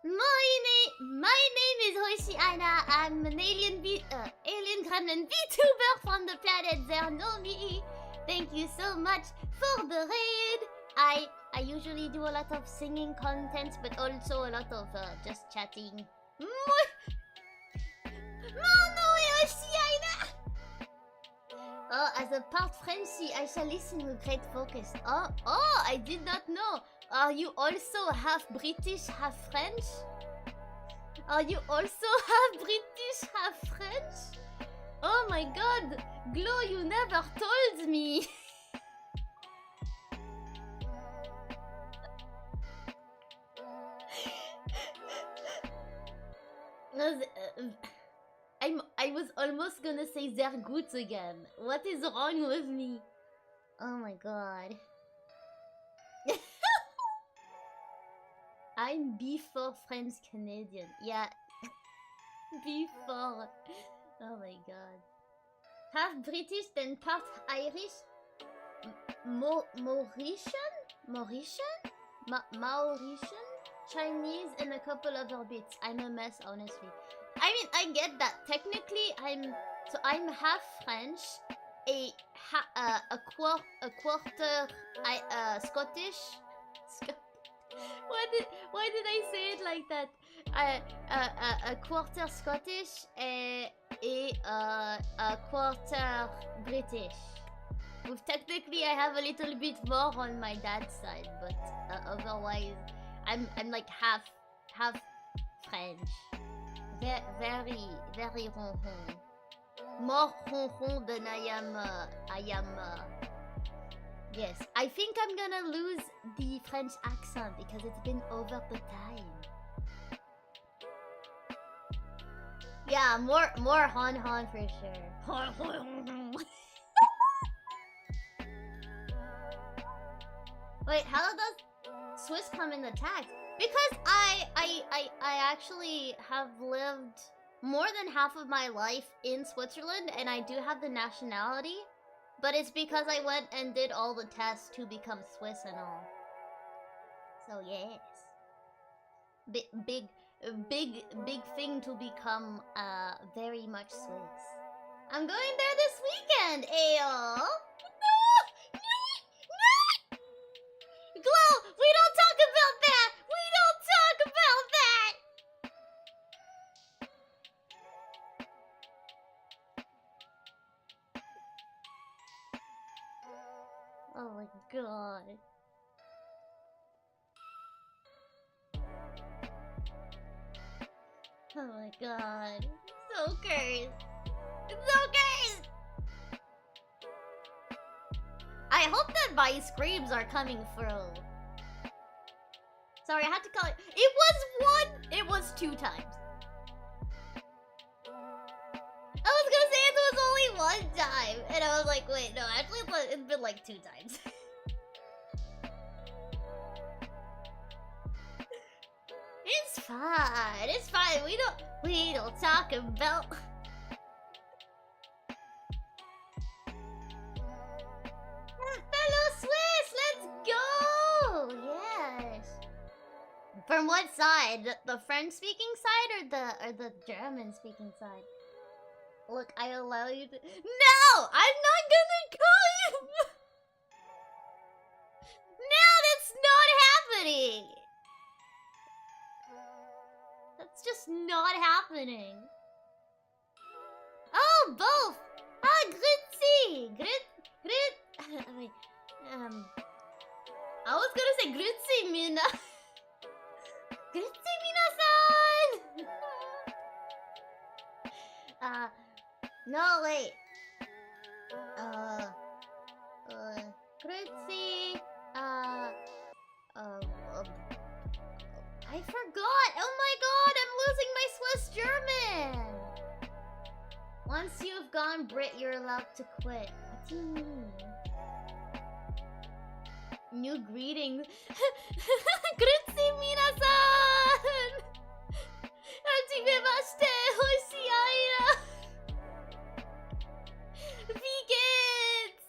My name is HOISHIAINA. I'm an alien gremlin VTuber from the planet Zernomi. Thank you so much for the raid. I usually do a lot of singing content, but also a lot of just chatting. Oh, as a part Frenchie, I shall listen with great focus. Oh, I did not know. Are you also half British, half French? Are you also half British, half French? Oh my god, Glow, you never told me. I was almost gonna say sehr gut again. What is wrong with me? Oh my god. I'm before French Canadian. Yeah. Before. Oh my god. Half British, then part Irish. Mauritian? Mauritian? Chinese and a couple other bits. I'm a mess, honestly. I mean, I get that. Technically, I'm half French, a quarter Scottish. Why did I say it like that? A quarter Scottish, a quarter British. With technically, I have a little bit more on my dad's side, but otherwise, I'm like half French. Very ronron. More ronron than I am. Yes, I think I'm gonna lose the French accent because it's been over the time. Yeah, more hon for sure. Wait, how does Swiss come in the tag? Because I actually have lived more than half of my life in Switzerland, and I do have the nationality, but it's because I went and did all the tests to become Swiss and all. So yes, big thing to become very much Swiss. I'm going there this weekend, ayo. Glow, we don't talk about that! We don't talk about that! Oh my god. Oh my god. So cursed. It's so cursed! I hope that my screams are coming through. Sorry, I had to call it. It was 2 times. I was gonna say it was only 1 time. And I was like, wait, no, actually it's been like 2 times. It's fine. It's fine. We don't talk about. Fellow Swiss, let's go! Yes. From what side? The French-speaking side or the German-speaking side? Look, I allow you to. No, I'm not gonna call you. No, that's not happening. That's just not happening. Oh, both. Ah, Gritzy. Wait, I was gonna say Gritzy Mina. Gritzy Mina-san! No, wait. Gritzy, I forgot! Oh my god, I'm losing my Swiss German! Once you've gone Brit, you're allowed to quit. What do you mean? New greetings. Gritzy minasan! Hajimemashite, Hoishiaina! Vegans!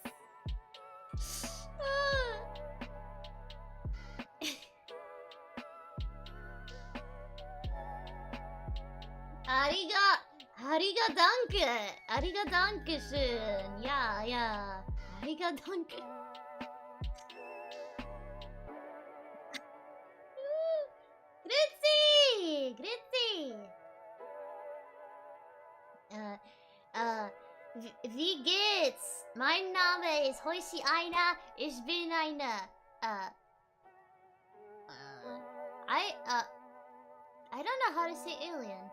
danke. Ariga danke schön. Ja, ja. Ariga danke. Grüezi! Grüezi! Wie geht's? Mein Name ist HOISHIAINA. Ich bin eine, I don't know how to say alien.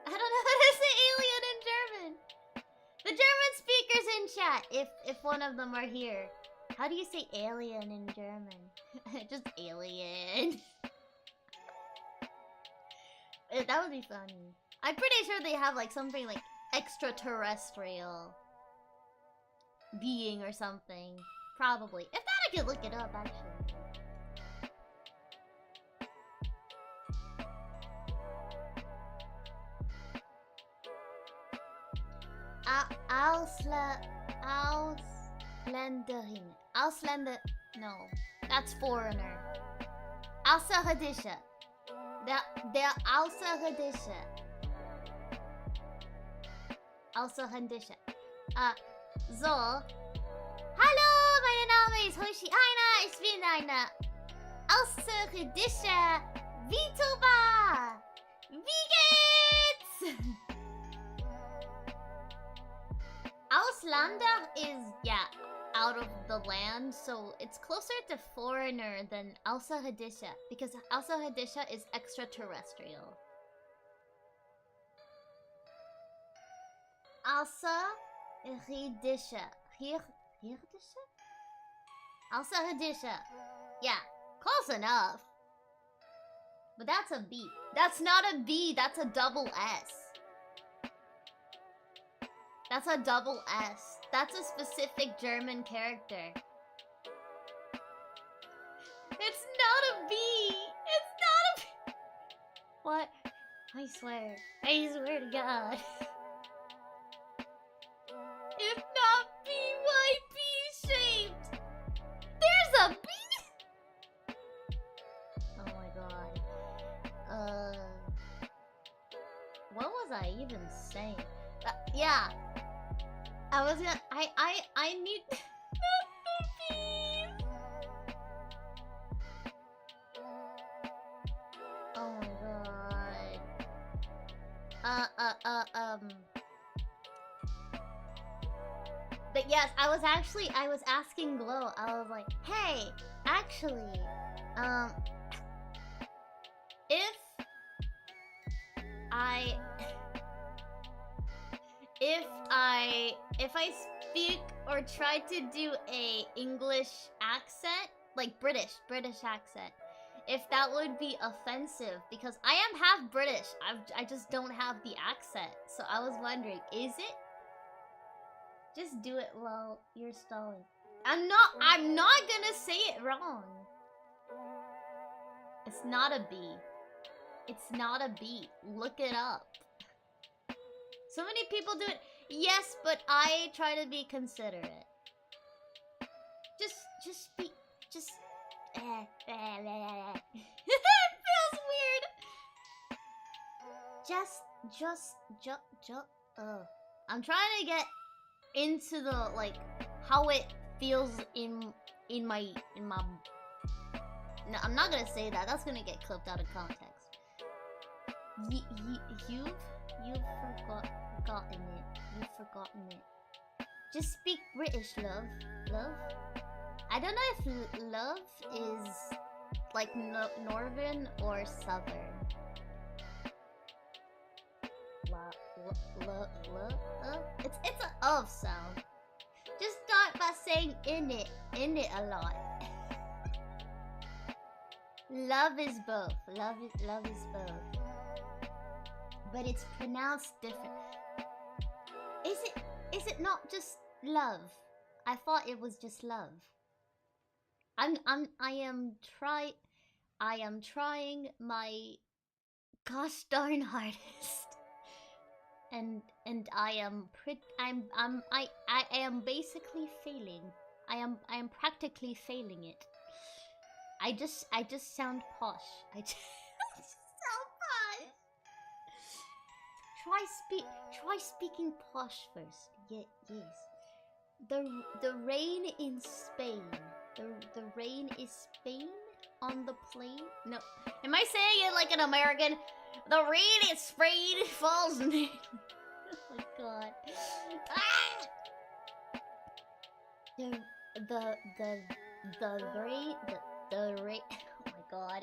I don't know how to say alien in German. The German speakers in chat, if one of them are here. How do you say alien in German? Just alien. That would be funny. I'm pretty sure they have like something like extraterrestrial being or something. Probably. If not, I could look it up actually. Ausländerin. Ausländer. No. That's foreigner. Außerirdische. Der Außerirdische. Außerirdische. So. Hallo, mein Name ist HOISHIAINA. Ich bin eine außerirdische VTuber. Wie geht's? Auslander is, yeah, out of the land, so it's closer to foreigner than Außerirdische, because Außerirdische is extraterrestrial. Außerirdische. Irdische? Außerirdische. Yeah, close enough. But that's a B. That's not a B, that's a double S. That's a double S. That's a specific German character. It's not a B! It's not a B! What? I swear to God. If not B, why B-shaped? There's a B! Oh my God. What was I even saying? Yeah. I was gonna. I need. Oh my God. But yes, I was asking Glow. I was like, hey, actually, if I speak or try to do a English accent, like British accent, if that would be offensive, because I am half British. I just don't have the accent. So I was wondering, is it? Just do it while you're stalling. I'm not gonna say it wrong. It's not a B. It's not a B. Look it up. So many people do it. Yes, but I try to be considerate. Just be, just. It feels weird. I'm trying to get into the like how it feels in my. No, I'm not gonna say that. That's gonna get clipped out of context. You've forgotten it. You've forgotten it. Just speak British, love. Love? I don't know if love is like northern or southern. It's an of sound. Just start by saying in it a lot. Love is both. Love is both. But it's pronounced different. Is it not just love? I thought it was just love. I am trying my gosh darn hardest. And I am basically failing. I am practically failing it. I just sound posh. I just sound posh. Try speaking posh first. Yes. The rain in Spain. The rain is Spain on the plane? No. Am I saying it like an American? The rain in Spain falls me. Oh my god. Ah! The rain oh my god.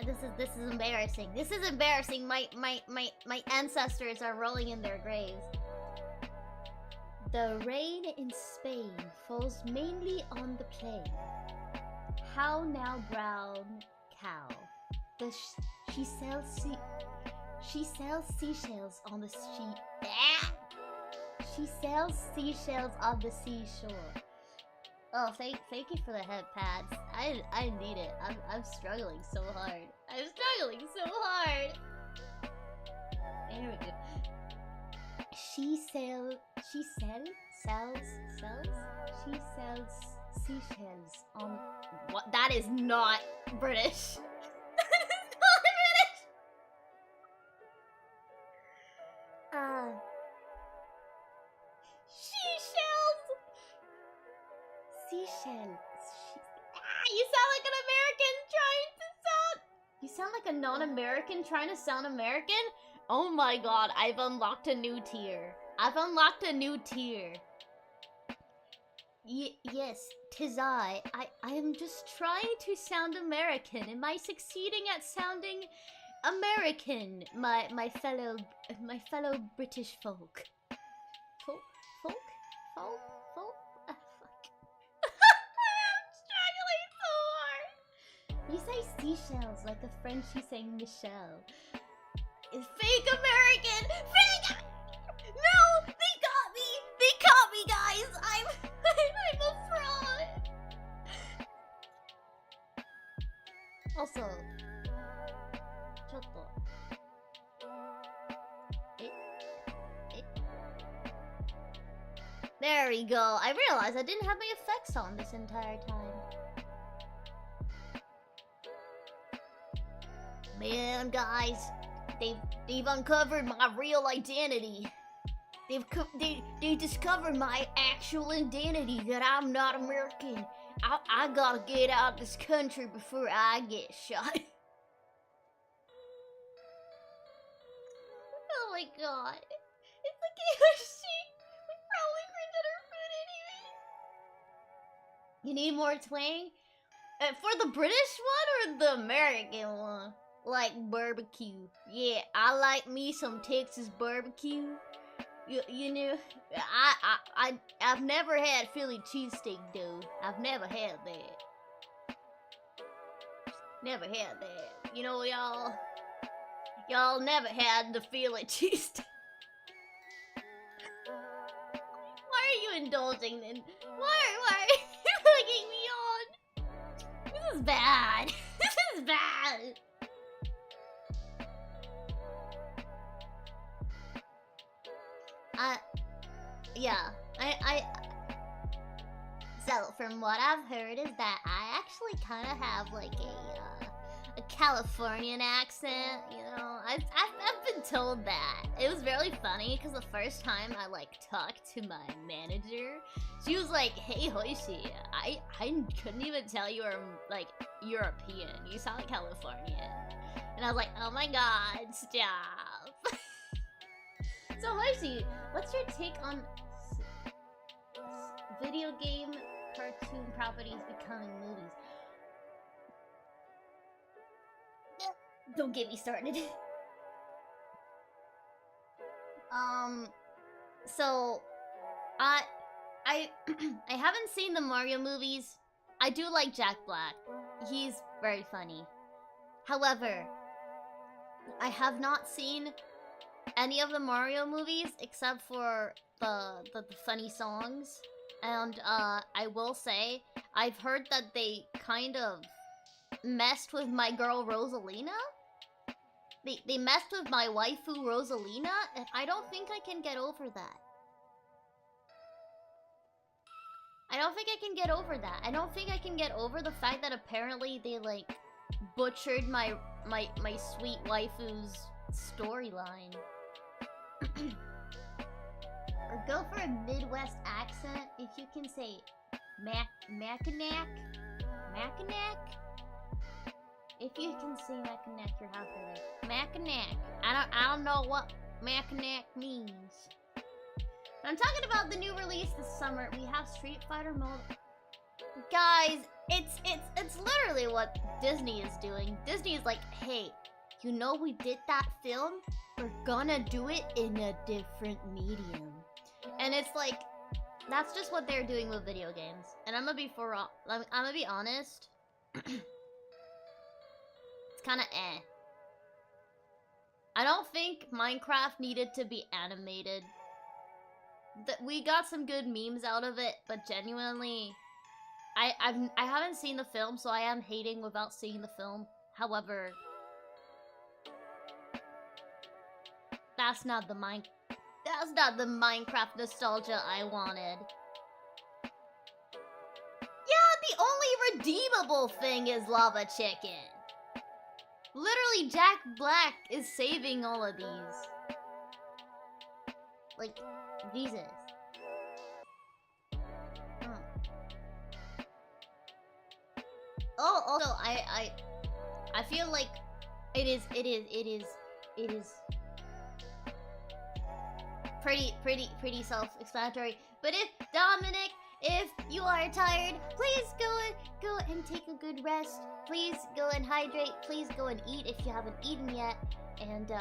This is embarrassing. This is embarrassing. My ancestors are rolling in their graves. The rain in Spain falls mainly on the plain. How now, brown cow? She sells seashells on the She sells seashells on the seashore. Oh, thank you for the head pads. I need it. I'm struggling so hard. I'm struggling so hard. There we go. She sells seashells on what? That is not British. That is not British. Seashells. You sound like an American trying to sound. You sound like a non-American trying to sound American? Oh my god, I've unlocked a new tier. Yes, 'tis I. I am just trying to sound American. Am I succeeding at sounding American, my fellow British folk? Folk? Fuck. I'm struggling so hard. You say seashells like a Frenchie saying Michelle. It's fake American! No! They got me, guys! I'm a fraud! Also, chotto. There we go. I realized I didn't have my effects on this entire time. Man, guys. They've uncovered my real identity. They discovered my actual identity, that I'm not American. I gotta get out of this country before I get shot. Oh my god. It's like Hoishi. We probably printed our food anyway. You need more twang? For the British one or the American one? Like barbecue. Yeah, I like me some Texas barbecue. You know, I've never had Philly cheesesteak though. I've never had that. Never had that. You know, y'all never had the Philly cheesesteak. Why are you indulging in? Why are you egging me on? This is bad. This is bad. Yeah, so from what I've heard is that I actually kind of have like a Californian accent, you know. I've been told that. It was really funny because the first time I like talked to my manager, she was like, "Hey Hoishi, I couldn't even tell you were like European. You sound like Californian." And I was like, "Oh my god, stop." So Hoishi, what's your take on video game cartoon properties becoming movies? Don't get me started. So I haven't seen the Mario movies. I do like Jack Black. He's very funny. However, I have not seen any of the Mario movies except for the funny songs. And I will say, I've heard that they kind of messed with my girl Rosalina. They messed with my waifu Rosalina, and I don't think I can get over that. I don't think I can get over that. I don't think I can get over the fact that apparently they like butchered my sweet waifu's storyline. Or go for a Midwest accent if you can say Mackinac. If you can say Mackinac, you're halfway there. Mackinac. I don't know what Mackinac means. I'm talking about the new release this summer. We have Street Fighter mode. Guys, it's literally what Disney is doing. Disney is like, hey, you know we did that film? We're gonna do it in a different medium. And it's like, that's just what they're doing with video games. And I'm gonna be honest. It's kinda eh. I don't think Minecraft needed to be animated. We got some good memes out of it, but genuinely, I haven't seen the film, so I am hating without seeing the film. However, that's not the Minecraft nostalgia I wanted. Yeah, the only redeemable thing is Lava Chicken. Literally, Jack Black is saving all of these. Like, Jesus. Oh, also, I feel like it is pretty self-explanatory. But if Dominic, if you are tired, please go and take a good rest. Please go and hydrate. Please go and eat if you haven't eaten yet. And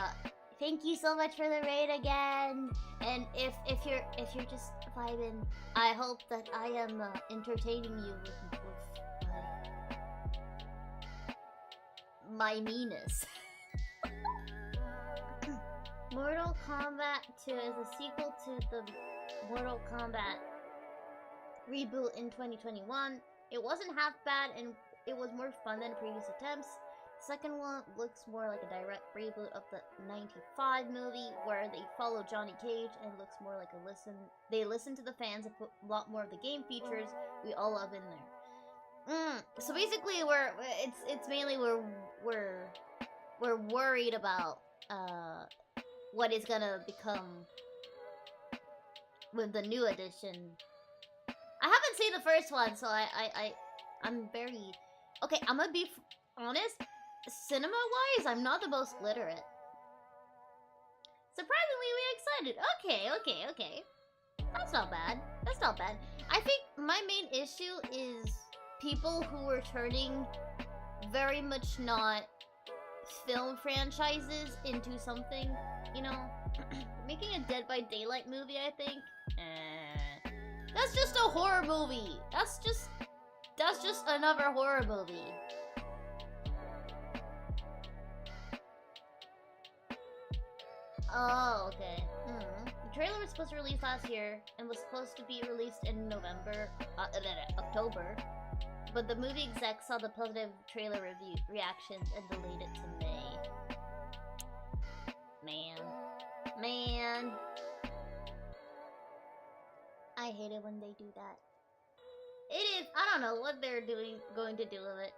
thank you so much for the raid again. And if you're just vibing, I hope that I am entertaining you with my meanness. Mortal Kombat 2 is a sequel to the Mortal Kombat reboot in 2021. It wasn't half bad and it was more fun than previous attempts. The second one looks more like a direct reboot of the 95 movie where they follow Johnny Cage and looks more like they listen to the fans and put a lot more of the game features we all love in there. So basically it's mainly we're worried about what is gonna become with the new edition. I haven't seen the first one, so I'm very okay. I'm gonna be honest. Cinema-wise, I'm not the most literate. Surprisingly, we excited. Okay. That's not bad. I think my main issue is people who are turning very much not film franchises into something, you know, making a Dead by Daylight movie, I think. That's just a horror movie. That's just another horror movie. Oh, okay. The trailer was supposed to release last year and was supposed to be released in October. But the movie execs saw the positive trailer reactions and delayed it to May. Man. I hate it when they do that. It is, I don't know what they're going to do with it.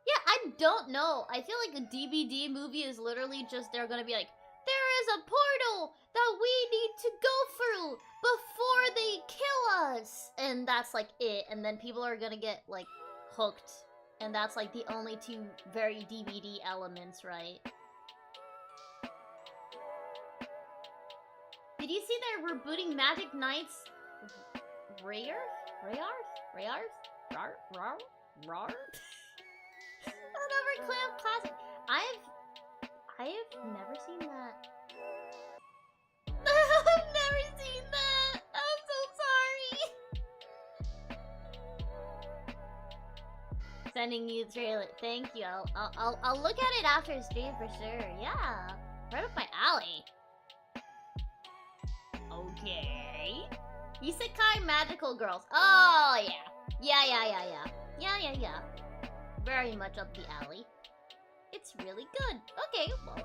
Yeah, I don't know. I feel like a DVD movie is literally just, they're gonna be like, there is a portal that we need to go through before they kill us. And that's like it. And then people are gonna get like hooked. And that's like the only two very DVD elements, right? Did you see they're rebooting Magic Knights? Rayarth? Another Clamp classic. I have never seen that. I've never seen that. I'm so sorry. Sending you the trailer. Thank you. I'll look at it after stream for sure. Yeah, right up my alley. Okay. Isekai magical girls. Oh yeah. Yeah. Very much up the alley. It's really good. Okay, well.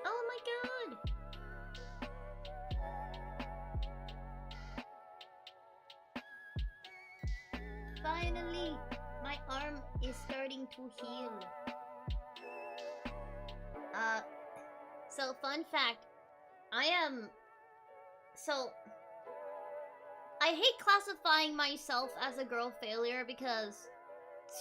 Oh my god. Finally, my arm is starting to heal. So fun fact, I hate classifying myself as a girl failure because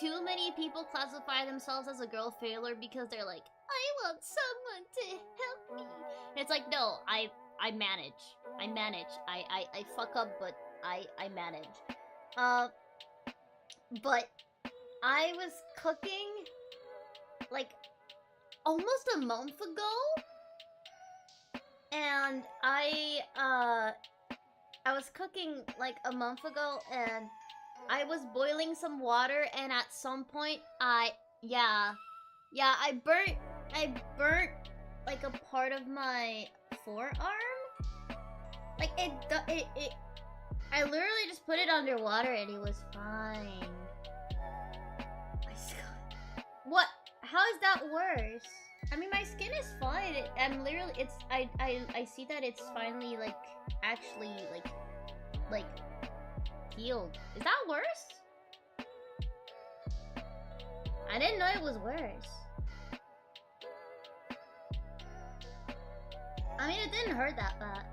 too many people classify themselves as a girl failure because they're like, I want someone to help me. And it's like, no, I manage. I fuck up, but I manage. But I was cooking like almost a month ago, and I was cooking like a month ago, and I was boiling some water, and at some point I burnt like a part of my forearm. Like I literally just put it underwater and it was fine. What? How is that worse? I mean, my skin is fine. I'm literally, I see that it's finally like actually like healed. Is that worse? I didn't know it was worse. I mean, it didn't hurt that bad.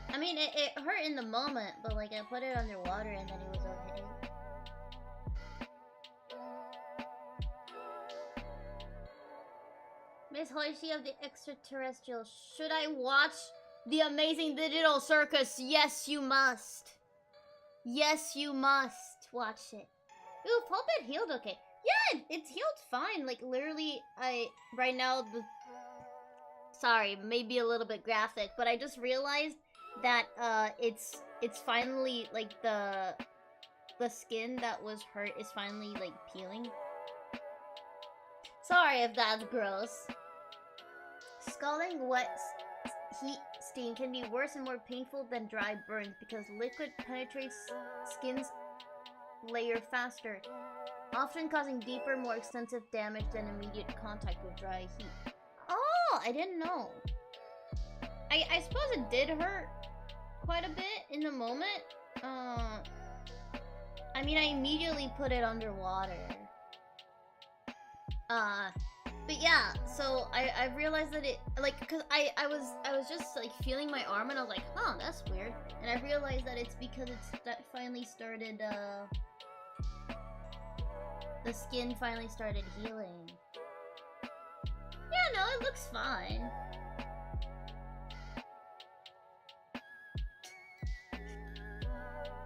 I mean, it hurt in the moment, but like I put it underwater and then it was okay. Miss Hoishi of the Extraterrestrial, should I watch The Amazing Digital Circus? Yes, you must. Yes, you must watch it. Ooh, Puppet healed okay. Yeah, it's healed fine. Like, literally, right now, sorry, maybe a little bit graphic, but I just realized that, it's finally, like, the skin that was hurt is finally, like, peeling. Sorry if that's gross. Scalding wet heat sting can be worse and more painful than dry burns because liquid penetrates skin's layer faster, often causing deeper, more extensive damage than immediate contact with dry heat. Oh, I didn't know. I suppose it did hurt quite a bit in the moment. I mean, I immediately put it underwater. But yeah, so I realized that it, like, cause I was just like feeling my arm and I was like, huh, that's weird. And I realized that it's because that finally started, the skin finally started healing. Yeah, no, it looks fine.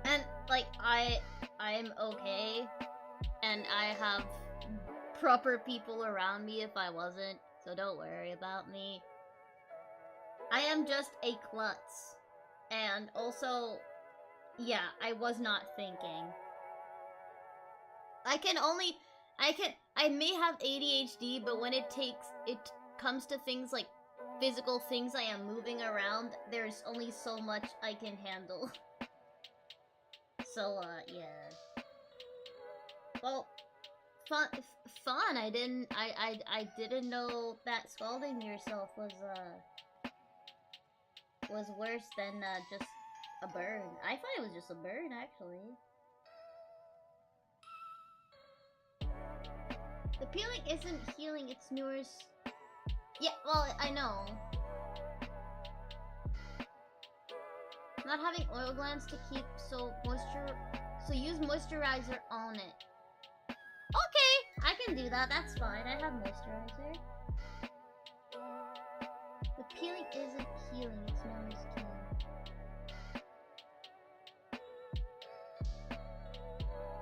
And like I'm okay, and I have proper people around me if I wasn't, so don't worry about me. I am just a klutz. And also, yeah, I was not thinking. I may have ADHD, but when it comes to things like physical things I am moving around, there's only so much I can handle. So, yeah. Well, fun. I didn't know that scalding yourself was worse than just a burn. I thought it was just a burn, actually. The peeling isn't healing, it's yours. Yeah, well, I know. Not having oil glands to keep so use moisturizer on it. Okay, I can do that. That's fine. I have moisturizer. The peeling isn't healing. It's no skin.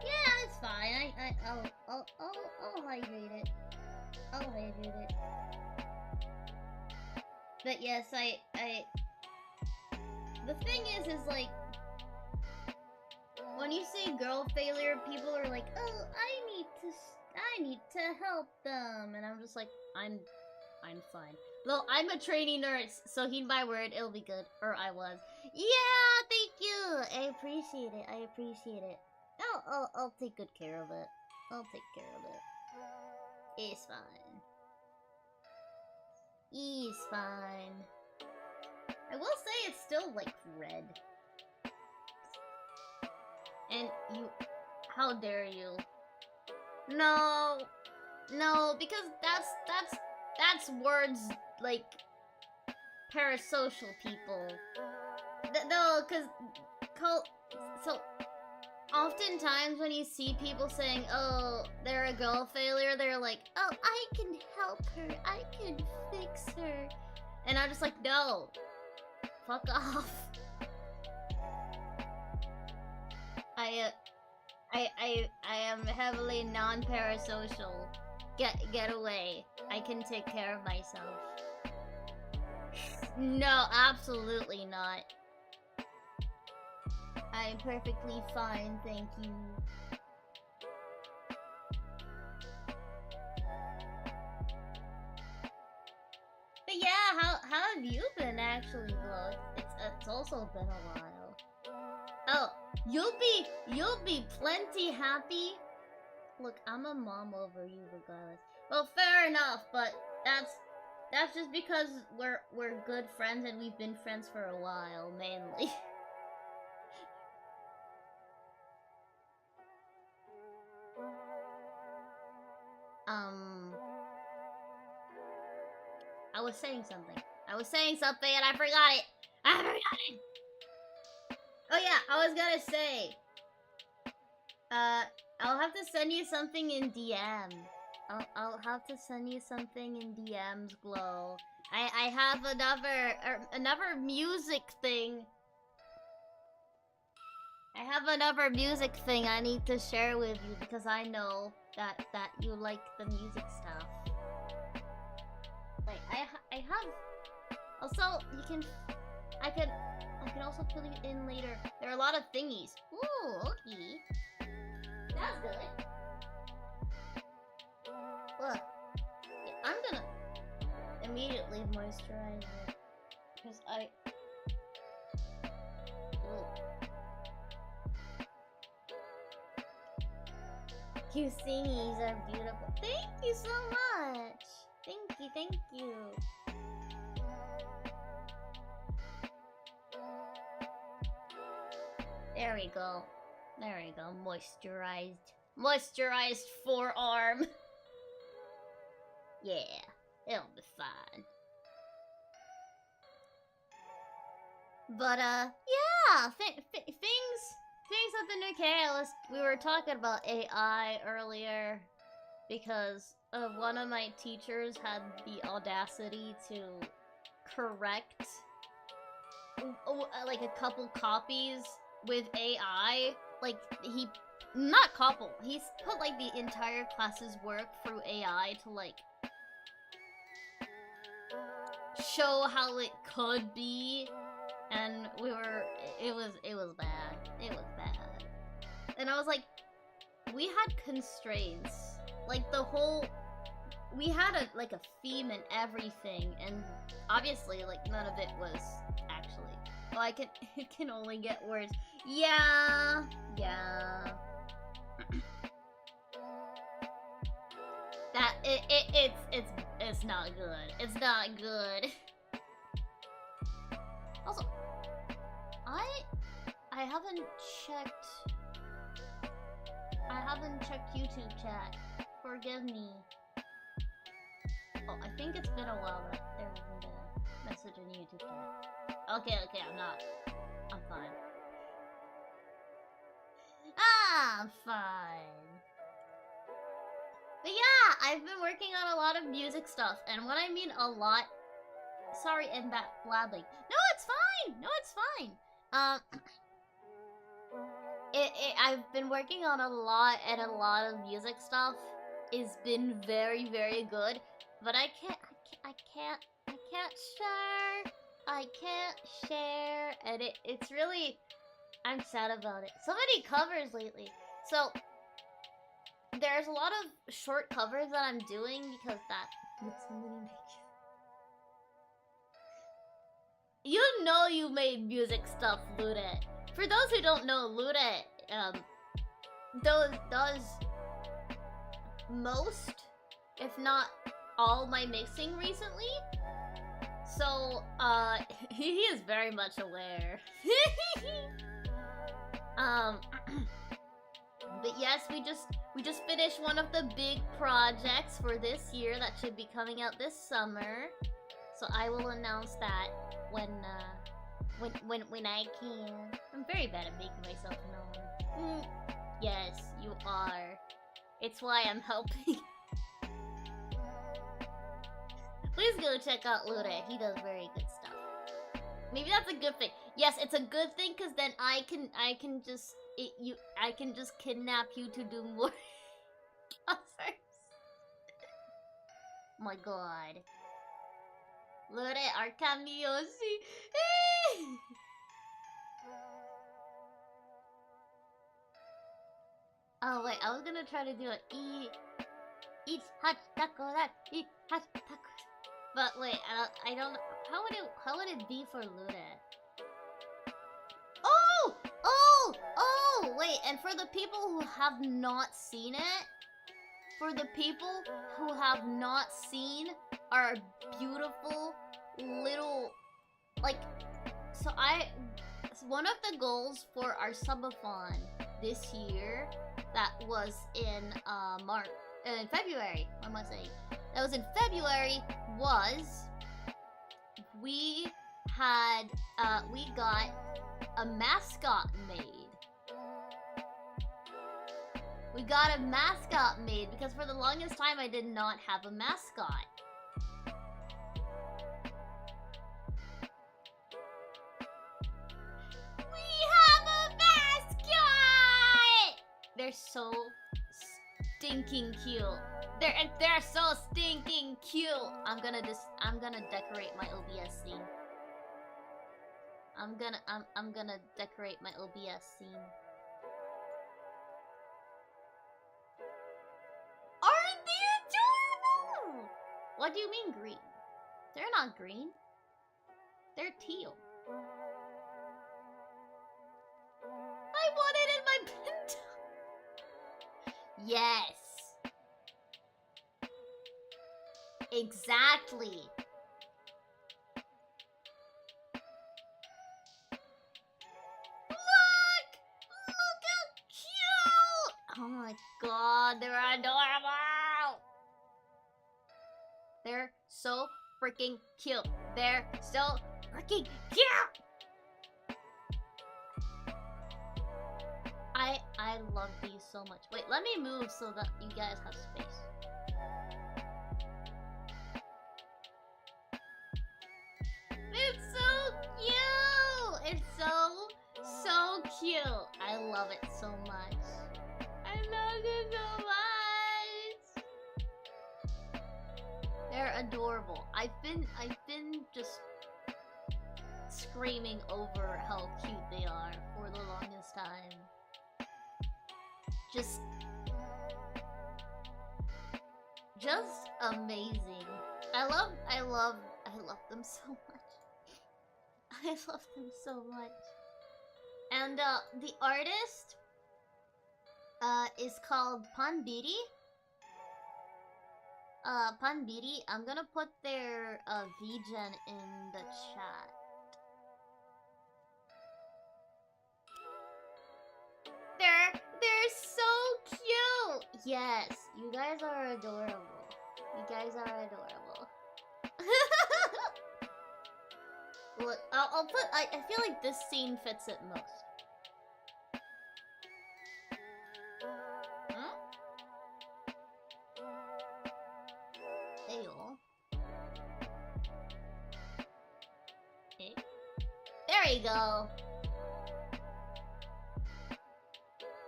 Yeah, it's fine. I'll hydrate it. I'll hydrate it. But yes, the thing is like, when you say girl failure, people are like, oh, I need to help them, and I'm just like, I'm fine. Well, I'm a trainee nurse, so heed my word, it'll be good. Or I was. Yeah, thank you. I appreciate it. I appreciate it. I'll take good care of it. I'll take care of it. It's fine. It's fine. I will say it's still like red. And you How dare you? No, no, because that's words like parasocial people. No, cause so oftentimes when you see people saying, "Oh, they're a girl failure," they're like, "Oh, I can help her. I can fix her," and I'm just like, "No, fuck off." I am heavily non-parasocial. Get away. I can take care of myself. No, absolutely not. I'm perfectly fine, thank you. But yeah, how have you been actually, Glow? It's also been a while. Oh, you'll be plenty happy. Look, I'm a mom over you regardless. Well, fair enough, but that's just because we're good friends and we've been friends for a while, mainly. I was saying something. And I forgot it. Oh yeah, I was gonna say. I'll have to send you something in DM. I'll have to send you something in DMs, Glow. I have another music thing. I have another music thing I need to share with you because I know that you like the music stuff. Like I have. Also, I can also put it in later. There are a lot of thingies. Ooh, okay. That's good. Look, I'm gonna immediately moisturize it because You thingies are beautiful. Thank you so much. Thank you. There we go. Moisturized forearm. Yeah, it'll be fine. But yeah, things have been okay. We were talking about AI earlier because one of my teachers had the audacity to correct like a couple copies with AI. Like he put like the entire class's work through AI to like show how it could be, and it was bad. And I was like, we had constraints, like we had a theme and everything, and obviously like none of it was actually, well, it can only get worse. Yeah. That it's not good. It's not good. Also, I haven't checked YouTube chat. Forgive me. Oh, I think it's been a while that there hasn't been a message in YouTube chat. Okay, I'm fine. I'm fine. But yeah, I've been working on a lot of music stuff, and when I mean a lot, sorry, I'm back blabbing. No, it's fine. I've been working on a lot, and a lot of music stuff has been very, very good. But I can't share, and it's really, I'm sad about it. So many covers lately. So there's a lot of short covers that I'm doing because did somebody make it? You know you made music stuff, Ludet. For those who don't know, Ludet does most, if not all, my mixing recently. So he is very much aware. But yes, we just finished one of the big projects for this year that should be coming out this summer. So I will announce that when I can. I'm very bad at making myself known. Yes, you are. It's why I'm helping. Please go check out Lure. He does very good stuff. Maybe that's a good thing. Yes, it's a good thing because then I can just kidnap you to do more concerts. My God. Lure Arkamiyoshi. Oh wait, I was gonna try to do it. Eat hot taco, eat hot taco. But wait, I don't. How would it be for Lure? Oh! Wait, and for the people who have not seen it, our beautiful little, like, so one of the goals for our subathon this year, that was in February, what am I saying? That was in February, was we got a mascot made. We got a mascot made because for the longest time I did not have a mascot. We have a mascot! They're so stinking cute. They're so stinking cute. I'm gonna decorate my OBS scene. I'm gonna decorate my OBS scene. Aren't they adorable? What do you mean green? They're not green. They're teal. I want it in my bento. Yes. Exactly. Look how cute! Oh my God, they're adorable. They're so freaking cute. They're so freaking cute. I love these so much. Wait, let me move so that you guys have space. It's so cute! It's so cute. I love it so much. I love it so much. They're adorable. I've been just screaming over how cute they are for the longest time. Just amazing. I love them so much. I love them so much. And the artist is called Panbiri. Panbiri. I'm gonna put their VGen in the chat. They're so cute. Yes, you guys are adorable. You guys are adorable. Look, I'll put. I feel like this scene fits it most. Huh? Ayo. Okay. There you go.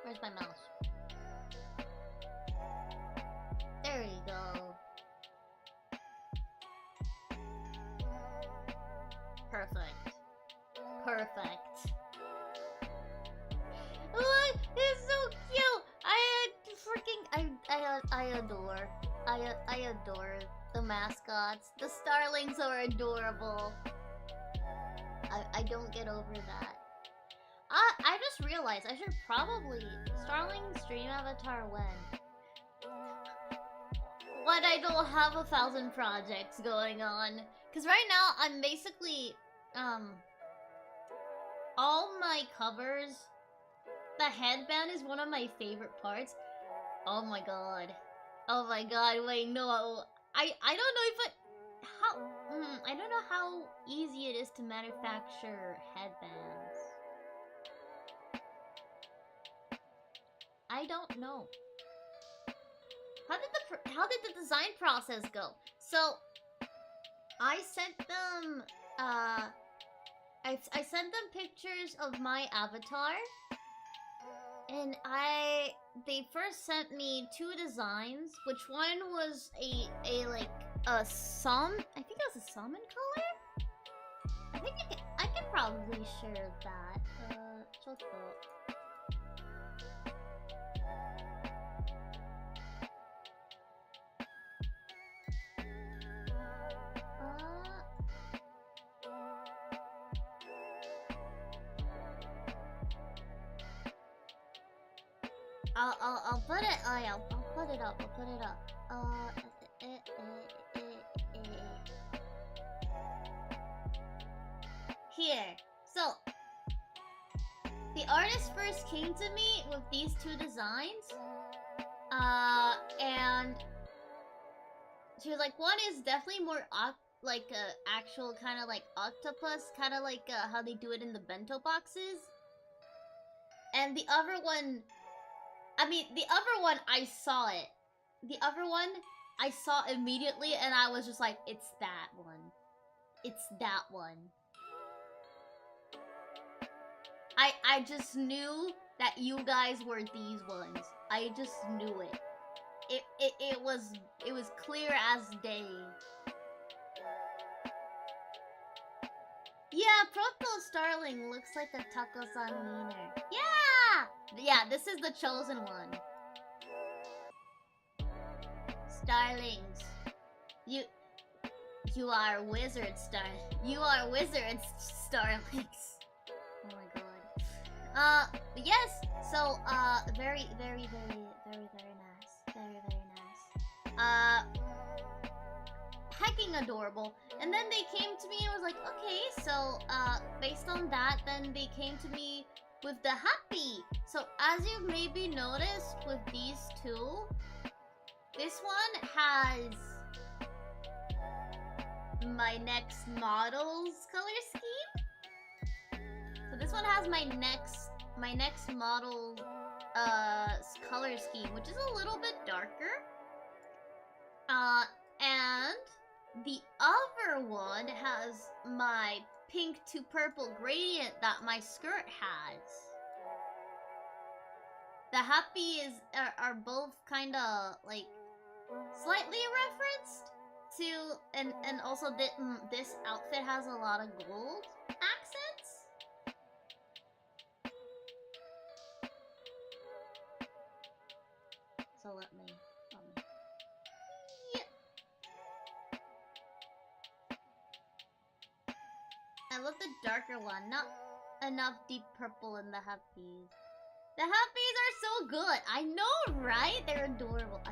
Where's my mouse? There you go. Perfect. Perfect. Look, it's so cute. I adore the mascots. The Starlings are adorable. I don't get over that. I just realized I should probably Starling stream avatar when I don't have 1,000 projects going on. Cause right now I'm basically all my covers the headband is one of my favorite parts. Oh my god. Oh my god, wait, no. I don't know if I don't know how easy it is to manufacture headbands. I don't know. How did the design process go? So I sent them I sent them pictures of my avatar, and they first sent me 2 designs, which one was a I think it was a salmon color? I can probably share that. I'll put it. Oh yeah, I'll put it up. Here. So the artist first came to me with these 2 designs, and she was like, one is definitely more like a actual kind of like octopus, kind of like how they do it in the bento boxes, and the other one. I mean, the other one, I saw it. The other one, I saw immediately, and I was just like, it's that one. It's that one. I just knew that you guys were these ones. I just knew it. It was clear as day. Yeah, Proto Starling looks like a Taco-san wiener. Yeah! Yeah, this is the chosen one. Starlings. You are wizards, You are wizards, Starlings. Oh my god. Yes, so, very nice. Very nice. Hecking adorable. And then they came to me and was like, okay, so, based on that, then they came to me with the happy. So, as you've maybe noticed with these 2, this one has my next model's color scheme. So this one has my next model color scheme, which is a little bit darker. And the other one has my pink to purple gradient that my skirt has. The happy are both kind of like slightly referenced to, and also this outfit has a lot of gold accents. So let me. Yeah. I love the darker one, not enough deep purple in the happies. The happies are so good. I know, right? They're adorable. I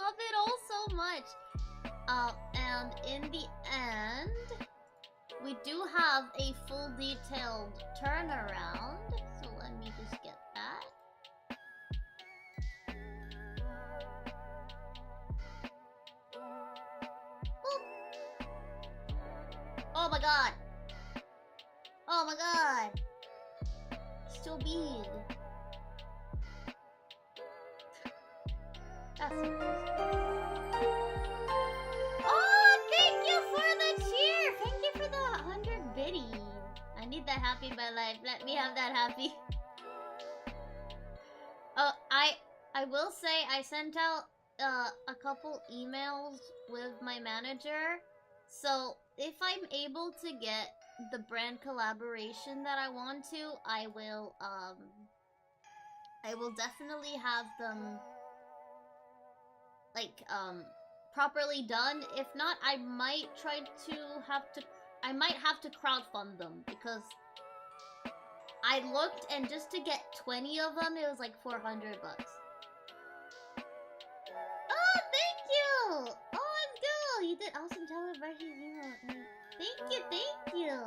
love it all so much. And in the end, we do have a full detailed turnaround. So let me just get that. Boop. Oh my god. Oh my god. So big. That's so cool. Oh, thank you for the cheer! Thank you for the 100 biddy. I need that happy in my life. Let me have that happy. I will say I sent out a couple emails with my manager. So if I'm able to get the brand collaboration that I want to, I will definitely have them like properly done. If not, I might have to crowdfund them, because I looked and just to get 20 of them it was like 400 bucks. Oh, thank you! Oh, let's go! You did awesome job right here. Thank you, thank you.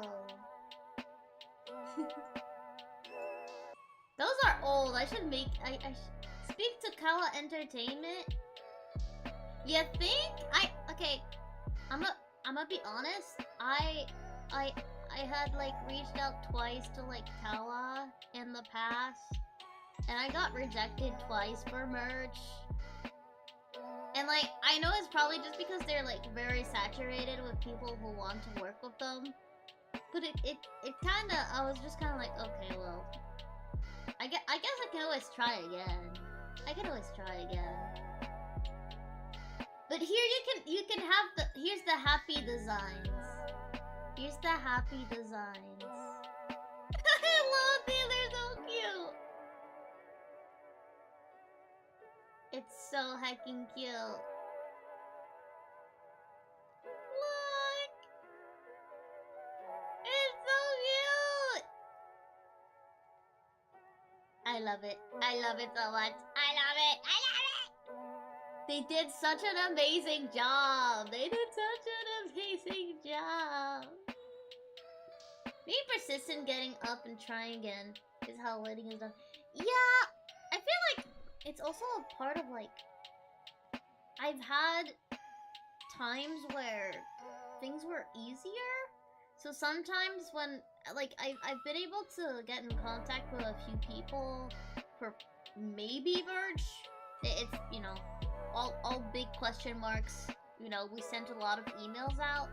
I should make. Speak to Kawa Entertainment. You think? Okay. I'm gonna be honest. I had like reached out twice to like Kawa in the past, and I got rejected twice for merch. And like, I know it's probably just because they're like very saturated with people who want to work with them. But it kinda, I was just kinda like, okay, well, I guess I can always try again. But here you can have here's the happy designs. I love these, they're so cute. It's so heckin' cute. Look! It's so cute! I love it. I love it so much. I love it! They did such an amazing job! Being persistent, getting up, and trying again is how wedding is done. Yeah! I feel like it's also a part of like... I've had times where things were easier. So sometimes when, like, I've been able to get in contact with a few people for maybe merch. It's, you know, all big question marks. You know, we sent a lot of emails out.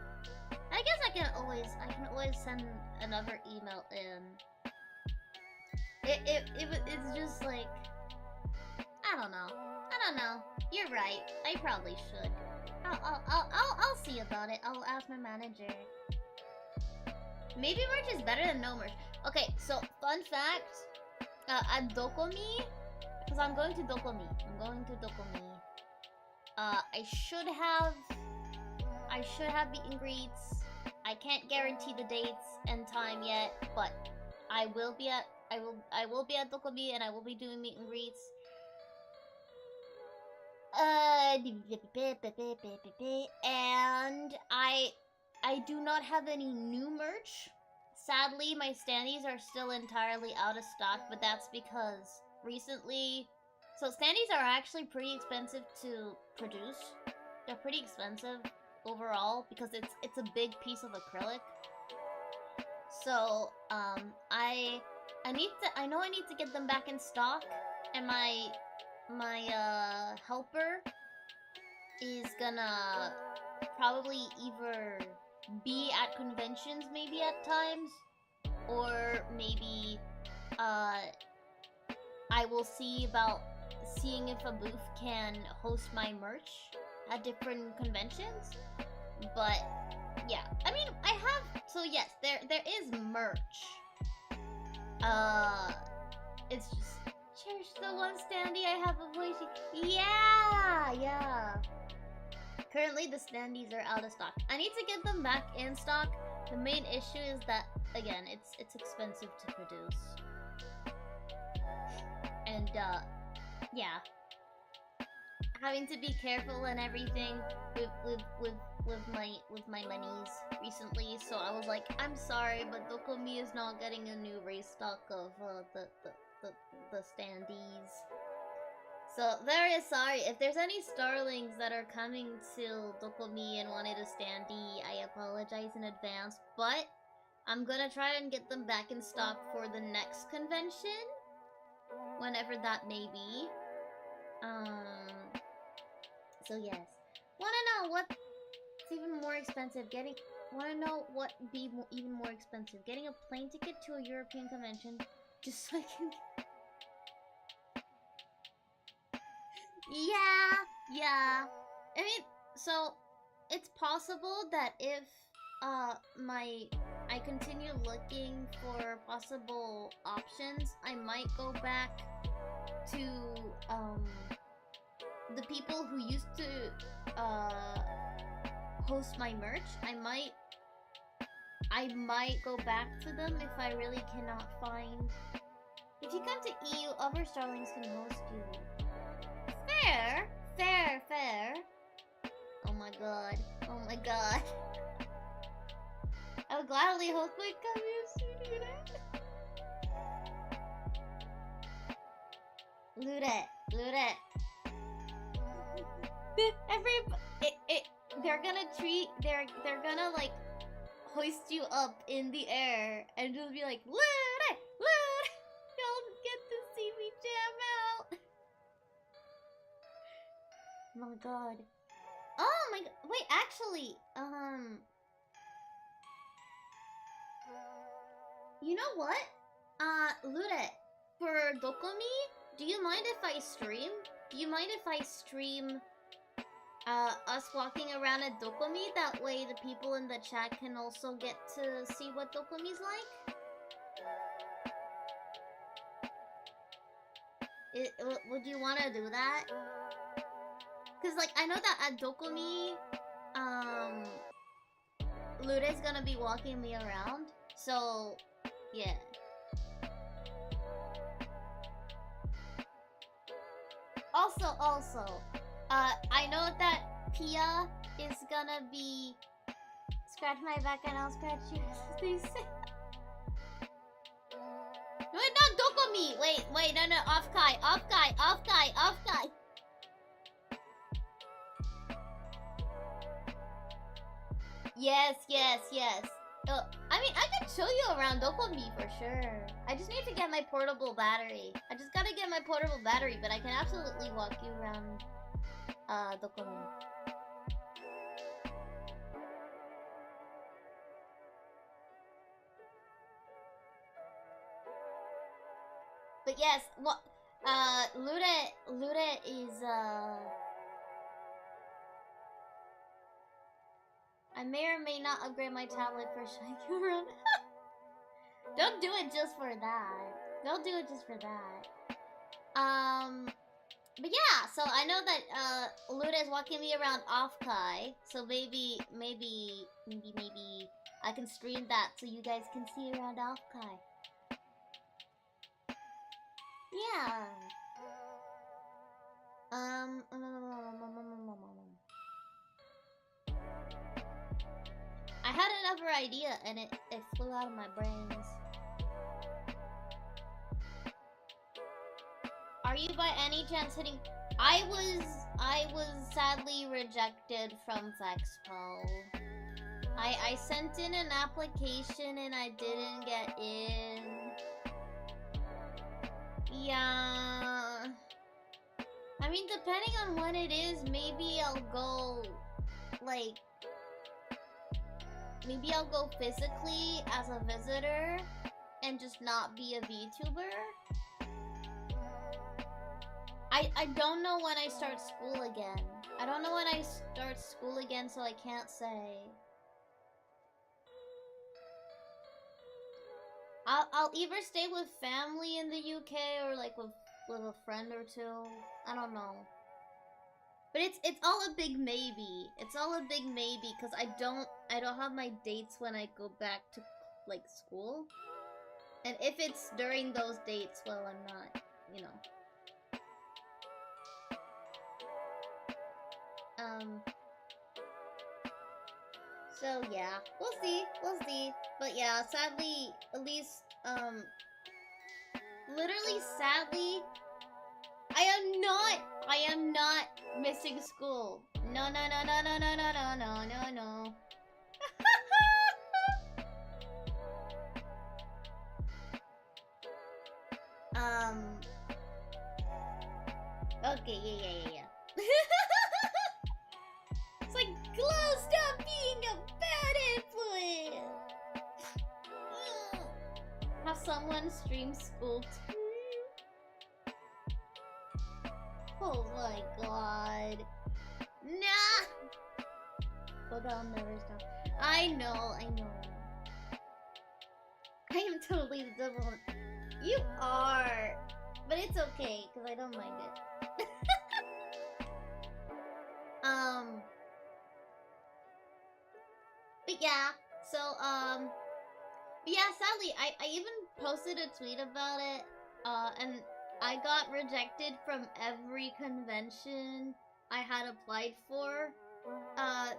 I guess I can always send another email in. It's just like, I don't know. You're right. I probably should. I'll see about it. I'll ask my manager. Maybe merch is better than no merch. Okay, so fun fact. At Dokomi, because I'm going to Dokomi. I should have meet and greets. I can't guarantee the dates and time yet, but I will be at Dokomi, and I will be doing meet and greets. And I do not have any new merch. Sadly, my standees are still entirely out of stock, but that's because recently... So standees are actually pretty expensive to produce. They're pretty expensive overall because it's a big piece of acrylic. So, I know I need to get them back in stock, and my helper is gonna probably either be at conventions maybe at times, or maybe I will see about seeing if a booth can host my merch at different conventions. But yeah, I mean, I have, so yes, there is merch. It's just cherish the one standee I have of Hoishi. Yeah. Currently, the standees are out of stock. I need to get them back in stock. The main issue is that, again, it's expensive to produce. And, yeah. Having to be careful and everything with my monies recently, so I was like, I'm sorry, but Dokomi is not getting a new restock of the standees. So very sorry if there's any starlings that are coming to Dokomi and wanted a standee. I apologize in advance, but I'm gonna try and get them back in stock for the next convention, whenever that may be. So yes. Wanna know what's even more expensive? Wanna know what would be even more expensive? Getting a plane ticket to a European convention just so I can... Yeah. I mean, so it's possible that if I continue looking for possible options, I might go back to the people who used to host my merch. I might go back to them if I really cannot find. If you come to EU, other starlings can host you. Fair. Oh my god. I would gladly host my community. Loot it. Loot it. They're gonna like hoist you up in the air and just be like, loot it, loot it. You'll get to see me jam out. Oh my god. Oh my god. Wait, actually, you know what? Loot it. For Dokomi, do you mind if I stream? Do you mind if I stream us walking around at Dokomi? That way the people in the chat can also get to see what Dokomi's like? Would you want to do that? Cause like, I know that at Dokomi, Lure's gonna be walking me around, so, yeah. Also, I know that Pia is gonna be... Scratch my back and I'll scratch yours. Wait, not Dokomi! Wait, no, off Kai. Yes. I mean, I can show you around Dokomi for sure. I just need to get my portable battery. I just gotta get my portable battery, but I can absolutely walk you around Dokomi. But yes, what Lure is I may or may not upgrade my tablet for showing you around. Don't do it just for that. But yeah, so I know that Lure is walking me around off Kai, so maybe I can stream that so you guys can see around off Kai. Yeah. I had another idea and it flew out of my brains. Are you by any chance hitting? I was sadly rejected from Fexpo. I sent in an application and I didn't get in. Yeah. I mean, depending on when it is, maybe I'll go, like, maybe I'll go physically as a visitor and just not be a VTuber. I don't know when I start school again. So I can't say. I'll either stay with family in the UK or like with a friend or two. I don't know. But it's all a big maybe. It's all a big maybe because I don't have my dates when I go back to like school. And if it's during those dates, well, I'm not, you know. So yeah, we'll see. But yeah, sadly, at least, literally, sadly, I am not missing school. No. Okay, yeah. It's like, Glow, stop being a bad influence! Have someone stream school too? Oh my god. Nah! But I'll never stop. I know. I am totally the devil. You are! But it's okay, because I don't mind it. But yeah, so, yeah, sadly, I even posted a tweet about it, and I got rejected from every convention I had applied for. I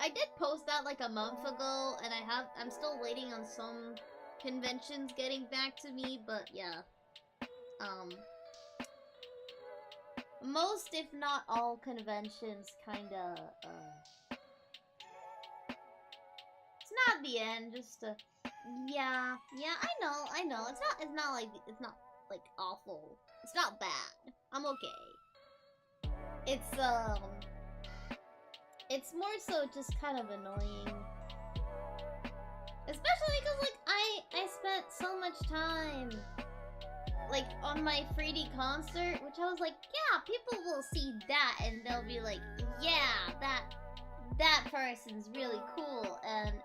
did post that like a month ago, and I'm still waiting on some conventions getting back to me, but yeah. most, if not all, conventions kinda, it's not the end, just yeah, I know, it's not, like, awful. It's not bad. I'm okay. It's more so just kind of annoying. Especially because, like, I spent so much time, like, on my 3D concert, which I was like, yeah, people will see that, and they'll be like, yeah, that person's really cool, and,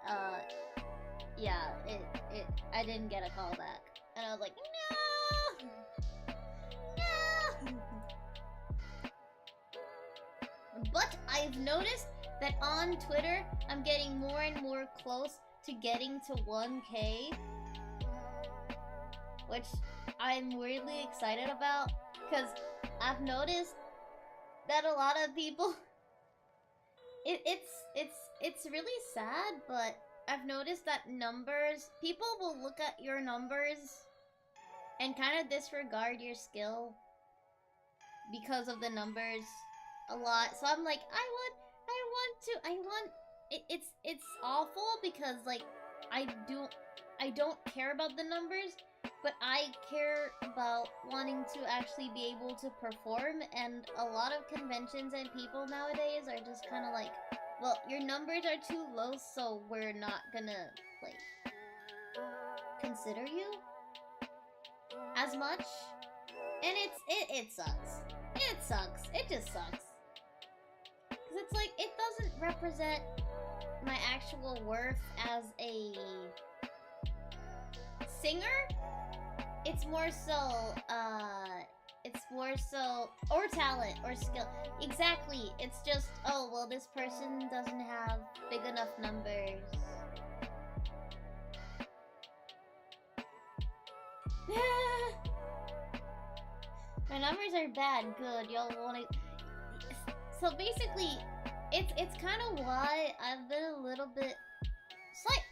yeah, I didn't get a call back. And I was like, no! No! But I've noticed that on Twitter, I'm getting more and more close to getting to 1K, which I'm weirdly excited about, because I've noticed that a lot of people, it's really sad, but I've noticed that people will look at your numbers and kind of disregard your skill because of the numbers a lot. So I'm like, it's awful because, like, I don't care about the numbers, but I care about wanting to actually be able to perform, and a lot of conventions and people nowadays are just kind of like, well, your numbers are too low, so we're not gonna, like, consider you as much. And it sucks. It sucks. It just sucks. Because it's like, it doesn't represent my actual worth as a singer. It's more so, or talent, or skill. Exactly. It's just, oh, well, this person doesn't have big enough numbers. My numbers are bad. Good. Y'all wanna... So basically, it's kind of why I've been a little bit,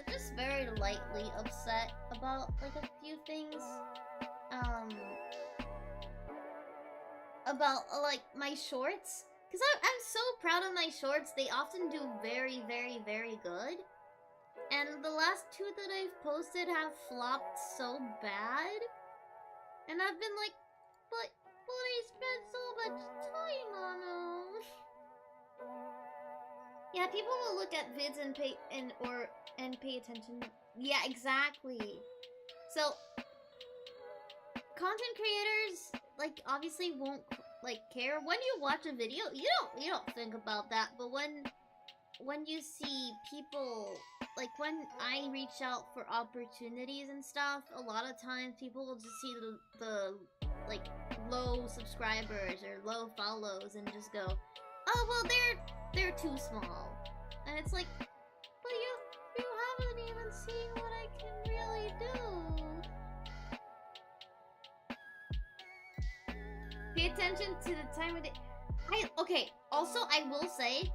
just very lightly upset about, like, a few things. About, like, my shorts. Because I'm so proud of my shorts. They often do very, very, very good. And the last two that I've posted have flopped so bad. And I've been like, but I spent so much time on them. Yeah, people will look at vids and pay attention. Yeah, exactly. So content creators, like, obviously won't, like, care. When you watch a video, you don't think about that, but when you see people, like, when I reach out for opportunities and stuff, a lot of times people will just see the like, low subscribers or low follows and just go, oh, well, they're too small. And it's like, but you haven't even seen what I can really do. Pay attention to the time of day. Okay, also, I will say,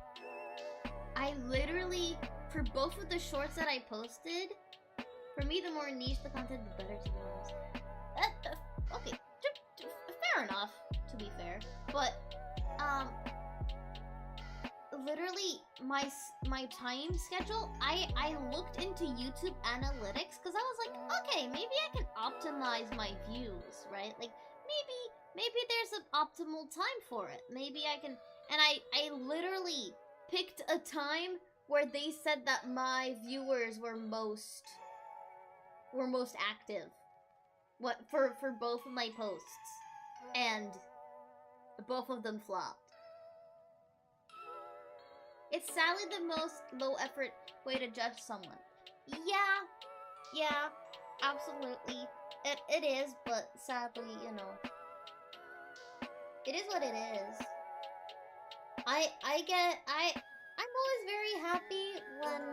I literally, for both of the shorts that I posted, for me, the more niche the content, the better, to be honest. Okay, fair enough, to be fair. But, literally, my time schedule, I looked into YouTube analytics, because I was like, okay, maybe I can optimize my views, right? Like, maybe there's an optimal time for it. Maybe I can, and I literally picked a time where they said that my viewers were most active. What, for both of my posts. And both of them flopped. It's sadly the most low effort way to judge someone. Yeah, absolutely. It is, but sadly, you know, it is what it is. I'm always very happy when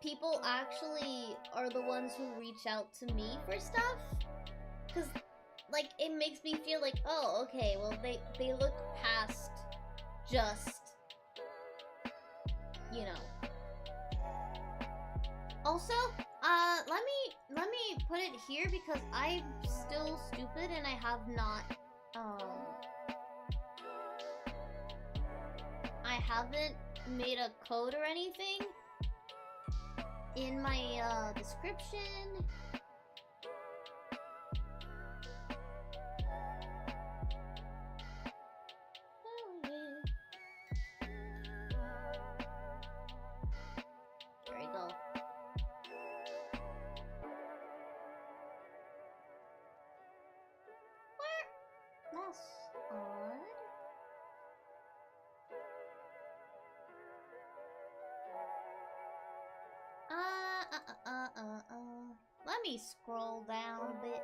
people actually are the ones who reach out to me for stuff, because, like, it makes me feel like, oh, okay, well, they look past just, you know. Also, let me put it here, because I'm still stupid and I have not I haven't made a code or anything in my description. There we go. That's odd. Let me scroll down a bit.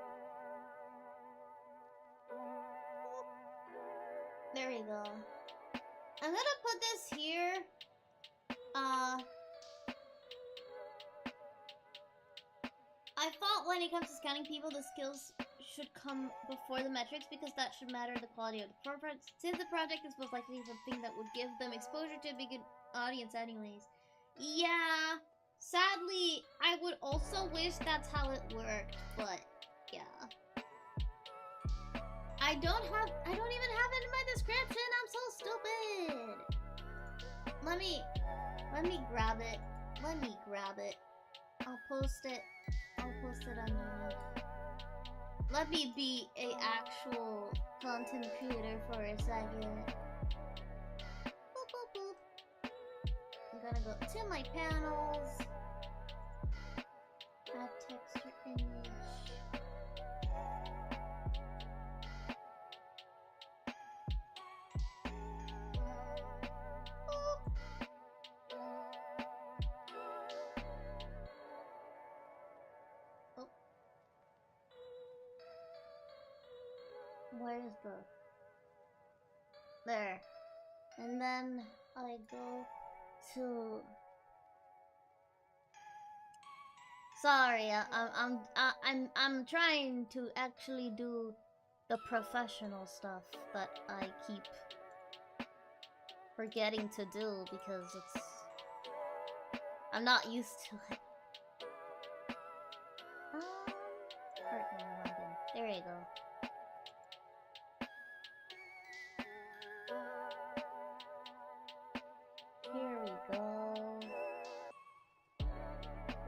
There we go. I'm gonna put this here. I thought when it comes to scanning people, the skills should come before the metrics because that should matter the quality of the project. Since the project is most likely something that would give them exposure to a big audience anyways. Yeah, sadly, I would also wish that's how it worked, but yeah. I don't even have it in my description. I'm so stupid. Let me grab it. Let me grab it. I'll post it underneath. Let me be a actual content creator for a second. Boop, boop, boop. I'm gonna go to my panels. Add text or image. Where's the... There. And then I go to... Sorry, I'm trying to actually do the professional stuff that I keep forgetting to do because it's... I'm not used to it. There you go. Here we go.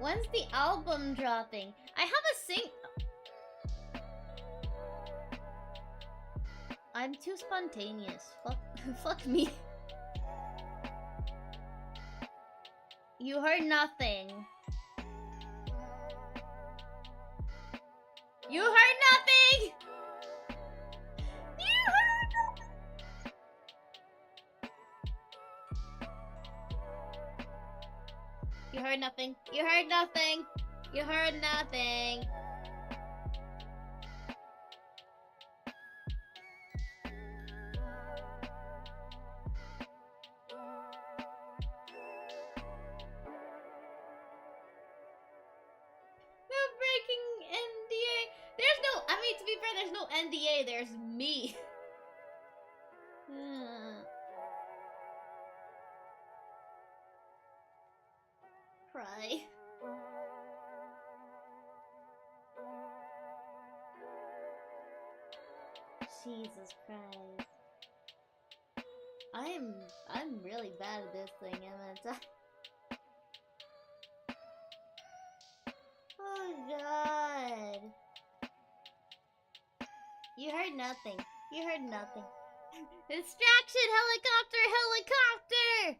When's the album dropping? I have a I'm too spontaneous. Fuck me. You heard nothing. You heard nothing! You heard nothing! You heard nothing. You heard nothing. You heard nothing. To be fair, there's no NDA, there's me. Cry. Jesus Christ. I'm really bad at this thing, Emma. Oh god. You heard nothing. You heard nothing. Distraction! Helicopter! Helicopter!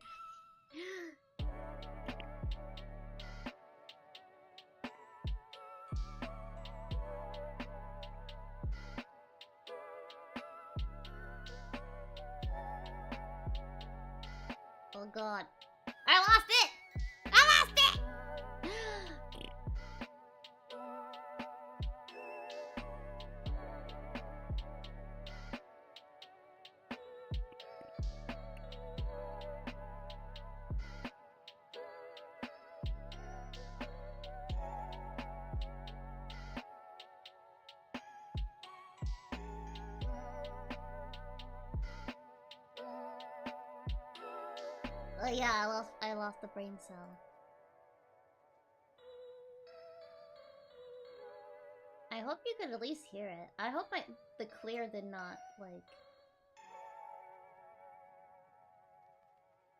Oh god. I lost it! I lost it! Oh yeah, I lost the brain cell. I hope you could at least hear it. I hope the clear did not, like...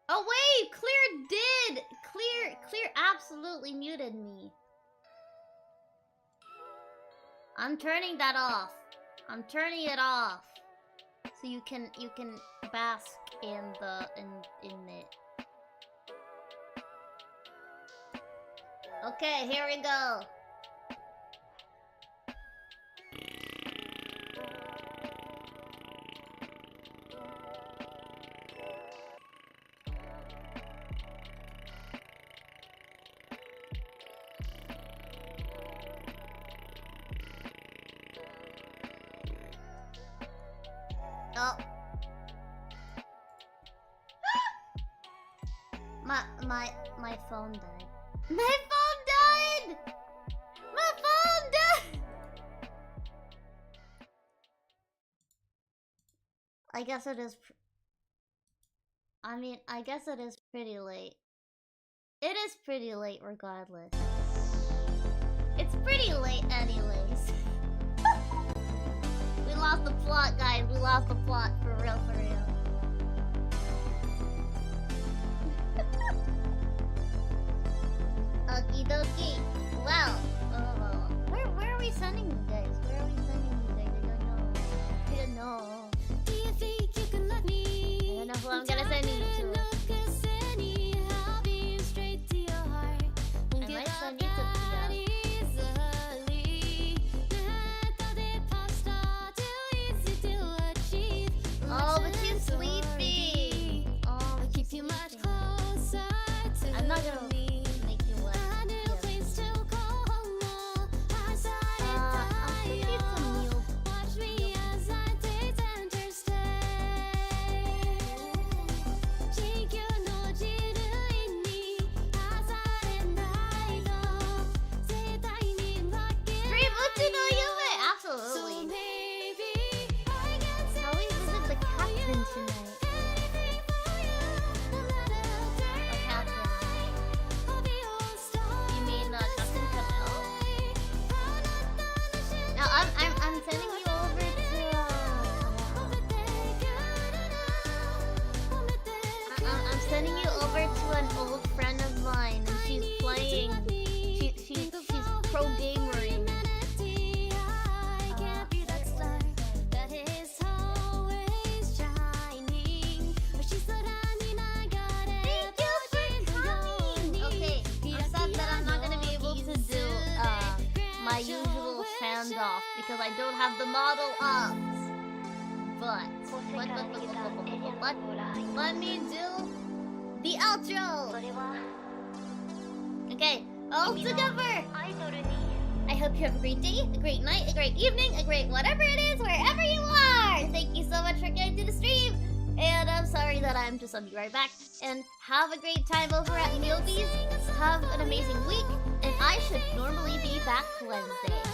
Oh wait! Clear did! Clear absolutely muted me. I'm turning that off. I'm turning it off. So you can bask in it. Okay, here we go. Oh. My phone died. My phone died! My phone died! I guess it is I guess it is pretty late. It is pretty late regardless. It's pretty late anyways. We lost the plot, guys. We lost the plot for real, for real. Okie dokie. Well, where are we sending you guys? Where are we sending you guys? I don't know. Do you think you can let me? I don't know who I'm gonna send you to. I might send you to Pia. Oh, but she's sleepy. Oh, but she's sleeping. I'm not gonna make you wet. I'll send you some meal. Stream Utsu no Yume! Absolutely. Shall we visit the captain tonight? The captain. You mean Captain Camille? Now I'm sending you over to I'm sending you over to an old friend of mine, and she's playing. She's pro gamering. My usual standoff because I don't have the model up. But let me do the outro. Okay, all together. I hope you have a great day, a great night, a great evening, a great whatever it is, wherever you are. Thank you so much for getting to the stream. And I'm sorry that I'm just, I'll be right back. And have a great time over at Milby's. Have an amazing week. And I should normally be back Wednesday.